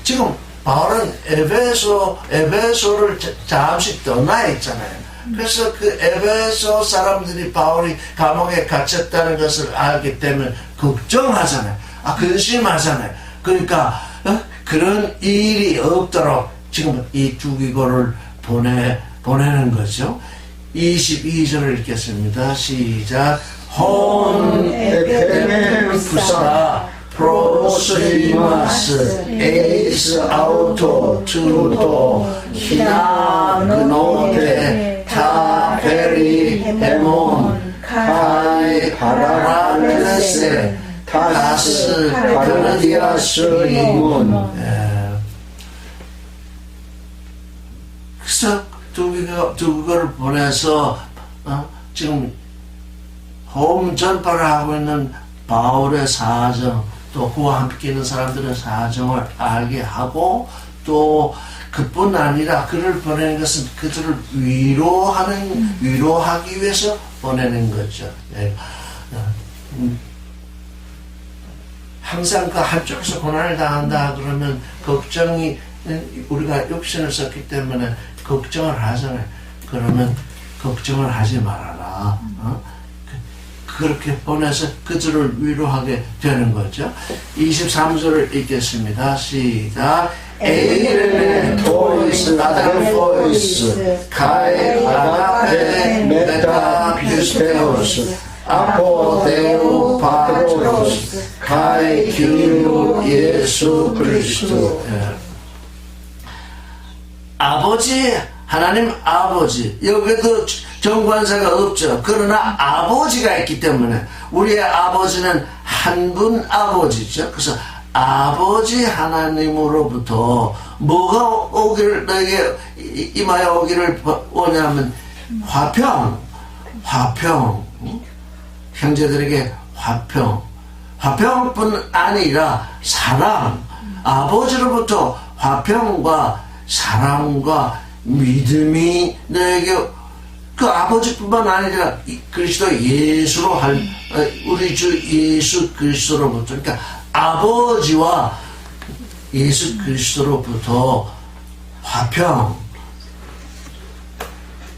지금 바울은 에베소를 잠시 떠나 있잖아요. 그래서 그 에베소 사람들이 바울이 감옥에 갇혔다는 것을 알기 때문에 걱정하잖아요. 근심하잖아요. 그러니까 그런 일이 없도록 지금 이 두기고를 보내는 거죠. 22절을 읽겠습니다. 시작. 혼 에페푸사 프로스이마스 에이스 아우토 투도 히나그노데 타페리 헤몬 카이 파라레세 타스 카르디아스 이문. 그래서 두기고를 보내서 지금 호음 전파를 하고 있는 바울의 사정, 또 그와 함께 있는 사람들의 사정을 알게 하고, 또 그뿐 아니라 그를 보내는 것은 그들을 위로하기 위해서 보내는 거죠. 항상 그 한쪽에서 고난을 당한다 그러면 걱정이, 우리가 육신을 썼기 때문에 걱정을 하잖아요. 그러면 걱정을 하지 말아라. 그렇게 보내서 그들을 위로하게 되는 거죠. 23절을 읽겠습니다. 시작. 에이레네 토이스 아델포이스 카이 아가페 메타피스테오스 아포데우 파트로스 카이 큐 예수 그리스도. 아버지, 하나님 아버지. 여기도 정관사가 없죠. 그러나 아버지가 있기 때문에 우리의 아버지는 한 분 아버지죠. 그래서 아버지 하나님으로부터 뭐가 오기를, 너에게 임하여 오기를 원하면 화평, 형제들에게 화평뿐 아니라 사랑, 아버지로부터 화평과 사랑과 믿음이 너에게, 그 아버지뿐만 아니라 그리스도 예수로 우리 주 예수 그리스도로부터, 그러니까 아버지와 예수 그리스도로부터 화평,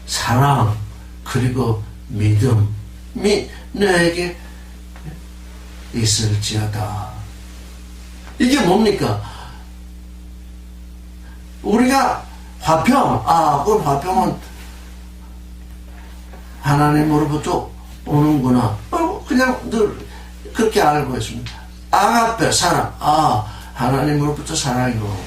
사랑, 그리고 믿음이 너에게 있을지어다. 이게 뭡니까? 우리가 화평, 그건 화평은 하나님으로부터 오는구나. 그냥 늘 그렇게 알고 있습니다. 아가페, 사랑. 하나님으로부터 사랑이 오는.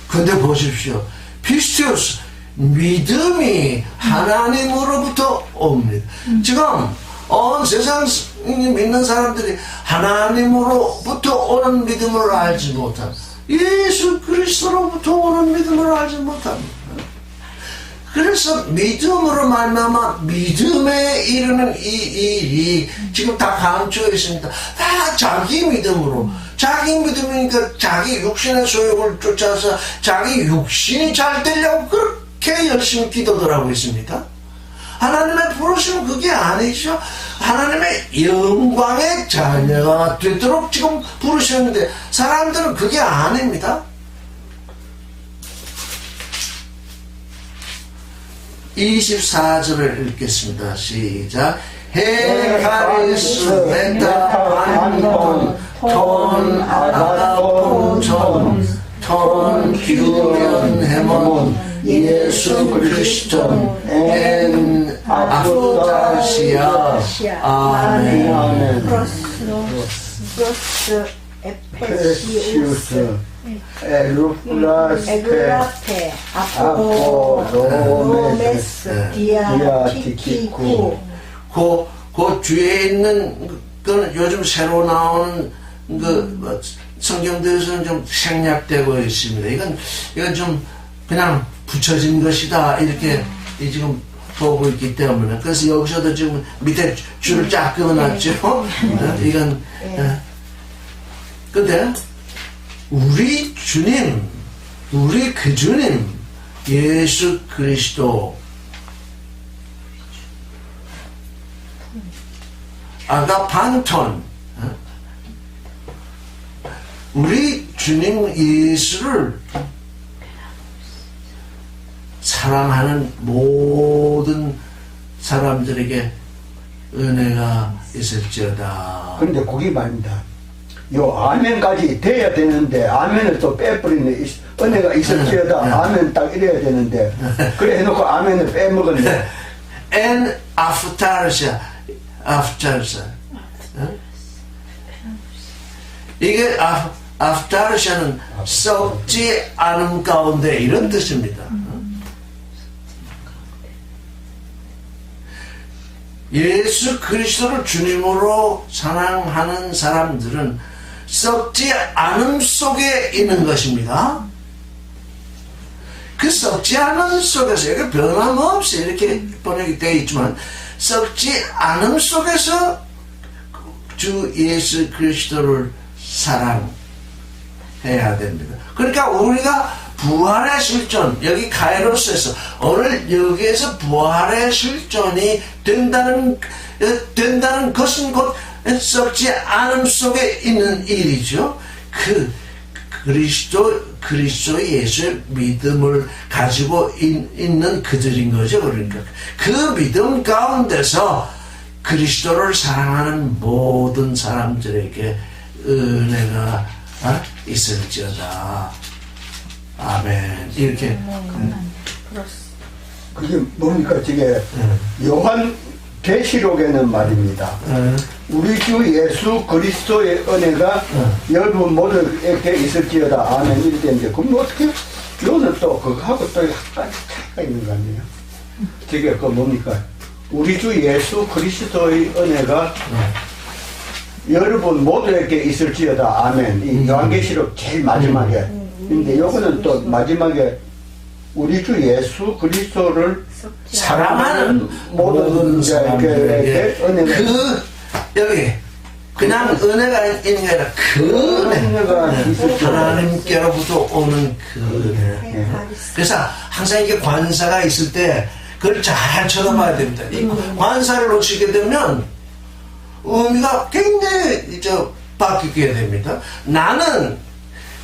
근데 보십시오. 피스티오스, 믿음이 하나님으로부터 옵니다. 지금 온 세상 믿는 사람들이 하나님으로부터 오는 믿음을 알지 못합니다. 예수 그리스도로부터 오는 믿음을 알지 못합니다. 그래서 믿음으로 말미암아 믿음에 이르는 이 일이 지금 다 감추어 있습니다. 다 자기 믿음으로, 자기 믿음이니까 자기 육신의 소욕을 쫓아서 자기 육신이 잘 되려고 그렇게 열심히 기도를 하고 있습니까? 하나님의 부르심은 그게 아니죠. 하나님의 영광의 자녀가 되도록 지금 부르셨는데 사람들은 그게 아닙니다. 24절을 읽겠습니다. 시작. 헤카리스 베타 반돈 톤 아가폰 톤 기우련 헤몬 예수 그리스도 엔 아프다시아 아멘. 프로스 에페시우스 에루플라스테 아포로메스 디아티키쿠. 그 뒤에 있는 그 요즘 새로 나오는 그 성경들에서는 좀 생략되고 있습니다. 이건 좀 그냥 붙여진 것이다 이렇게 지금 보고 있기 때문에, 그래서 여기서도 지금 밑에 줄을 쫙 그어놨죠. 이건 근데 우리 주님, 우리 그 주님 예수 그리스도 아가판톤, 우리 주님 예수를 사랑하는 모든 사람들에게 은혜가 있을지어다. 그런데 거기 말입니다. 요 아멘까지 돼야 되는데 아멘을 또 빼버리네. 은혜가 있을지어다. 아멘 딱 이래야 되는데 그래 해놓고 아멘을 빼먹었네. En aftarsa. 이게 aftarsa는 썩지 않음 가운데 이런 뜻입니다. 예수 그리스도를 주님으로 사랑하는 사람들은 썩지 않음 속에 있는 것입니다. 그 썩지 않음 속에서, 이게 변함없이 이렇게 번역이 되어 있지만 썩지 않음 속에서 주 예수 그리스도를 사랑해야 됩니다. 그러니까 우리가 부활의 실존, 여기 카이로스에서 오늘 여기에서 부활의 실존이 된다는 것은 곧 썩지 않음 속에 있는 일이죠. 그 그리스도 예수의 믿음을 가지고 있는 그들인 거죠. 그러니까 그 믿음 가운데서 그리스도를 사랑하는 모든 사람들에게 은혜가 있을지어다. 아멘. 이렇게. 그게 뭡니까? 저게 요한 계시록에는 말입니다. 우리 주 예수 그리스도의 은혜가 여러분 모두에게 있을지어다. 아멘. 이렇게 되는데 그럼 어떻게 요는 또 그거하고 또 약간 차이가 있는 거 아니에요? 저게 그 뭡니까? 우리 주 예수 그리스도의 은혜가 여러분 모두에게 있을지어다. 아멘. 이 요한계시록 제일 마지막에. 근데 요거는 또 마지막에 우리 주 예수 그리스도를 사랑하는 모든 자에게 은혜가 여기 그냥 은혜가 있는 게 아니라 그 은혜가 하나님께로부터 오는 그 은혜. 그래서 항상 이게 관사가 있을 때 그걸 잘 쳐다봐야 됩니다. 이 관사를 놓치게 되면 의미가 굉장히 바뀌게 됩니다. 나는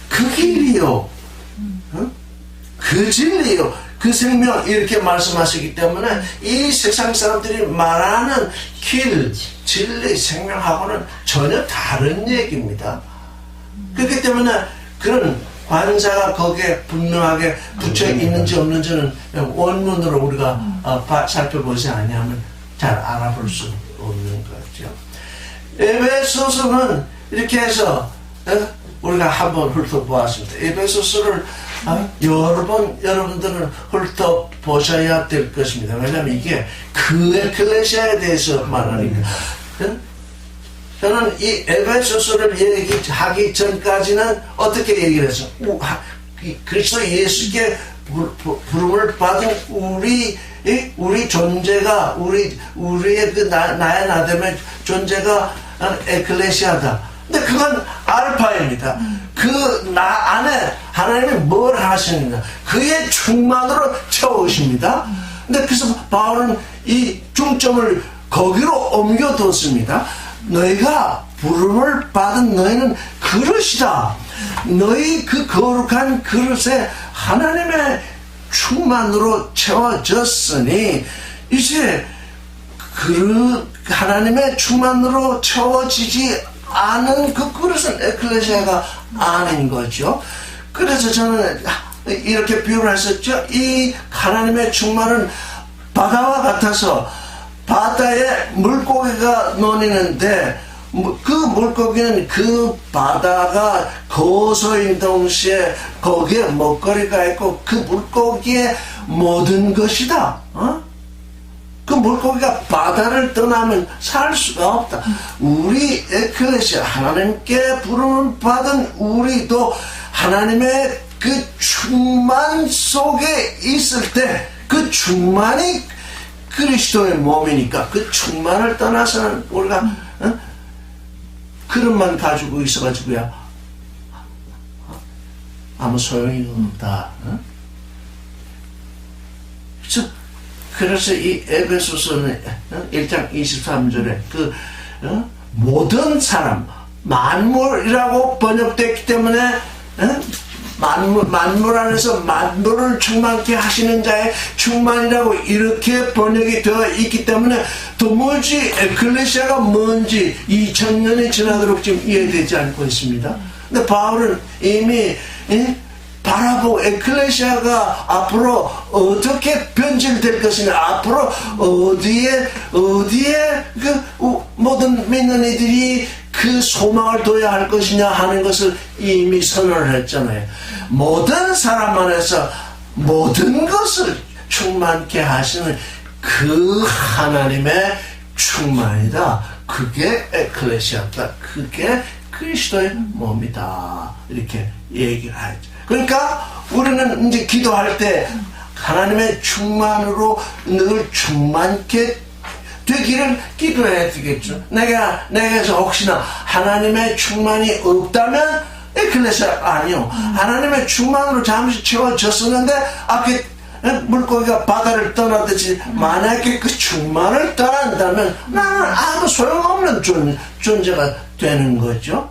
그 길이요, 그 진리요, 그 생명, 이렇게 말씀하시기 때문에 이 세상 사람들이 말하는 길, 진리, 생명하고는 전혀 다른 얘기입니다. 그렇기 때문에 그런 관사가 거기에 분명하게 붙여 있는지 없는지는 원문으로 우리가 살펴보지 아니하면 잘 알아볼 수 없는 거죠. 에베소서는 이렇게 해서 우리가 한번 훑어보았습니다. 에베소서를 여러 번 여러분들은 훑어보셔야 될 것입니다. 왜냐하면 이게 그 에클레시아에 대해서 말하니까. 저는 이 에베소서를 얘기하기 전까지는 어떻게 얘기를 했어? 그리스도 예수께 부름을 받은 우리 존재가 우리의 그 나의 나됨의 존재가 에클레시아다. 근데 그건 알파입니다. 그 나 안에 하나님이 뭘 하시느냐? 그의 충만으로 채우십니다. 근데 그래서 바울은 이 중점을 거기로 옮겨뒀습니다. 너희가 부름을 받은 너희는 그릇이다. 너희 그 거룩한 그릇에 하나님의 충만으로 채워졌으니 이제 하나님의 충만으로 채워지지 않은 그 그릇은 에클레시아가 아닌 거죠. 그래서 저는 이렇게 비유를 했었죠. 이 하나님의 충만은 바다와 같아서 바다에 물고기가 놓이는데 그 물고기는 그 바다가 고소인 동시에 거기에 먹거리가 있고 그 물고기의 모든 것이다. 그 물고기가 바다를 떠나면 살 수가 없다. 우리 에클레시아 하나님께 부름을 받은 우리도 하나님의 그 충만 속에 있을 때 그 충만이 그리스도의 몸이니까 그 충만을 떠나서는 우리가 그릇만 가지고 있어가지고야 아무 소용이 없다. 그래서 이 에베소서는 1장 23절에 그 모든 사람 만물이라고 번역됐기 때문에 만물 안에서 만물을 충만케 하시는 자의 충만이라고 이렇게 번역이 되어 있기 때문에 도무지 에클레시아가 뭔지 2000년이 지나도록 지금 이해되지 않고 있습니다. 근데 바울은 이미 바라보고 에클레시아가 앞으로 어떻게 변질될 것이냐, 앞으로 어디에 그 모든 믿는 이들이 그 소망을 둬야 할 것이냐 하는 것을 이미 선언을 했잖아요. 모든 사람 안에서 모든 것을 충만케 하시는 그 하나님의 충만이다. 그게 에클레시아다. 그게 그리스도의 몸이다. 이렇게 얘기를 하죠. 그러니까 우리는 이제 기도할 때 하나님의 충만으로 늘 충만케 되기를 기도해야 되겠죠. 내게서 혹시나 하나님의 충만이 없다면 에클레시아 아니요. 하나님의 충만으로 잠시 채워졌었는데 앞에 물고기가 바다를 떠나듯이 만약에 그 충만을 떠난다면 나는 아무 소용없는 존재가 되는 거죠.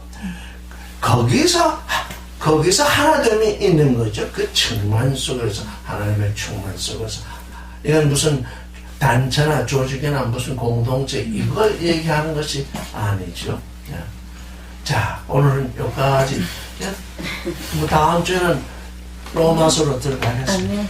거기서 하나됨이 있는 거죠. 그 충만 속에서, 하나님의 충만 속에서. 이건 무슨 단체나 조직이나 무슨 공동체 이걸 얘기하는 것이 아니죠. 자, 오늘은 여기까지. 다음 주에는 로마서로 들어가겠습니다.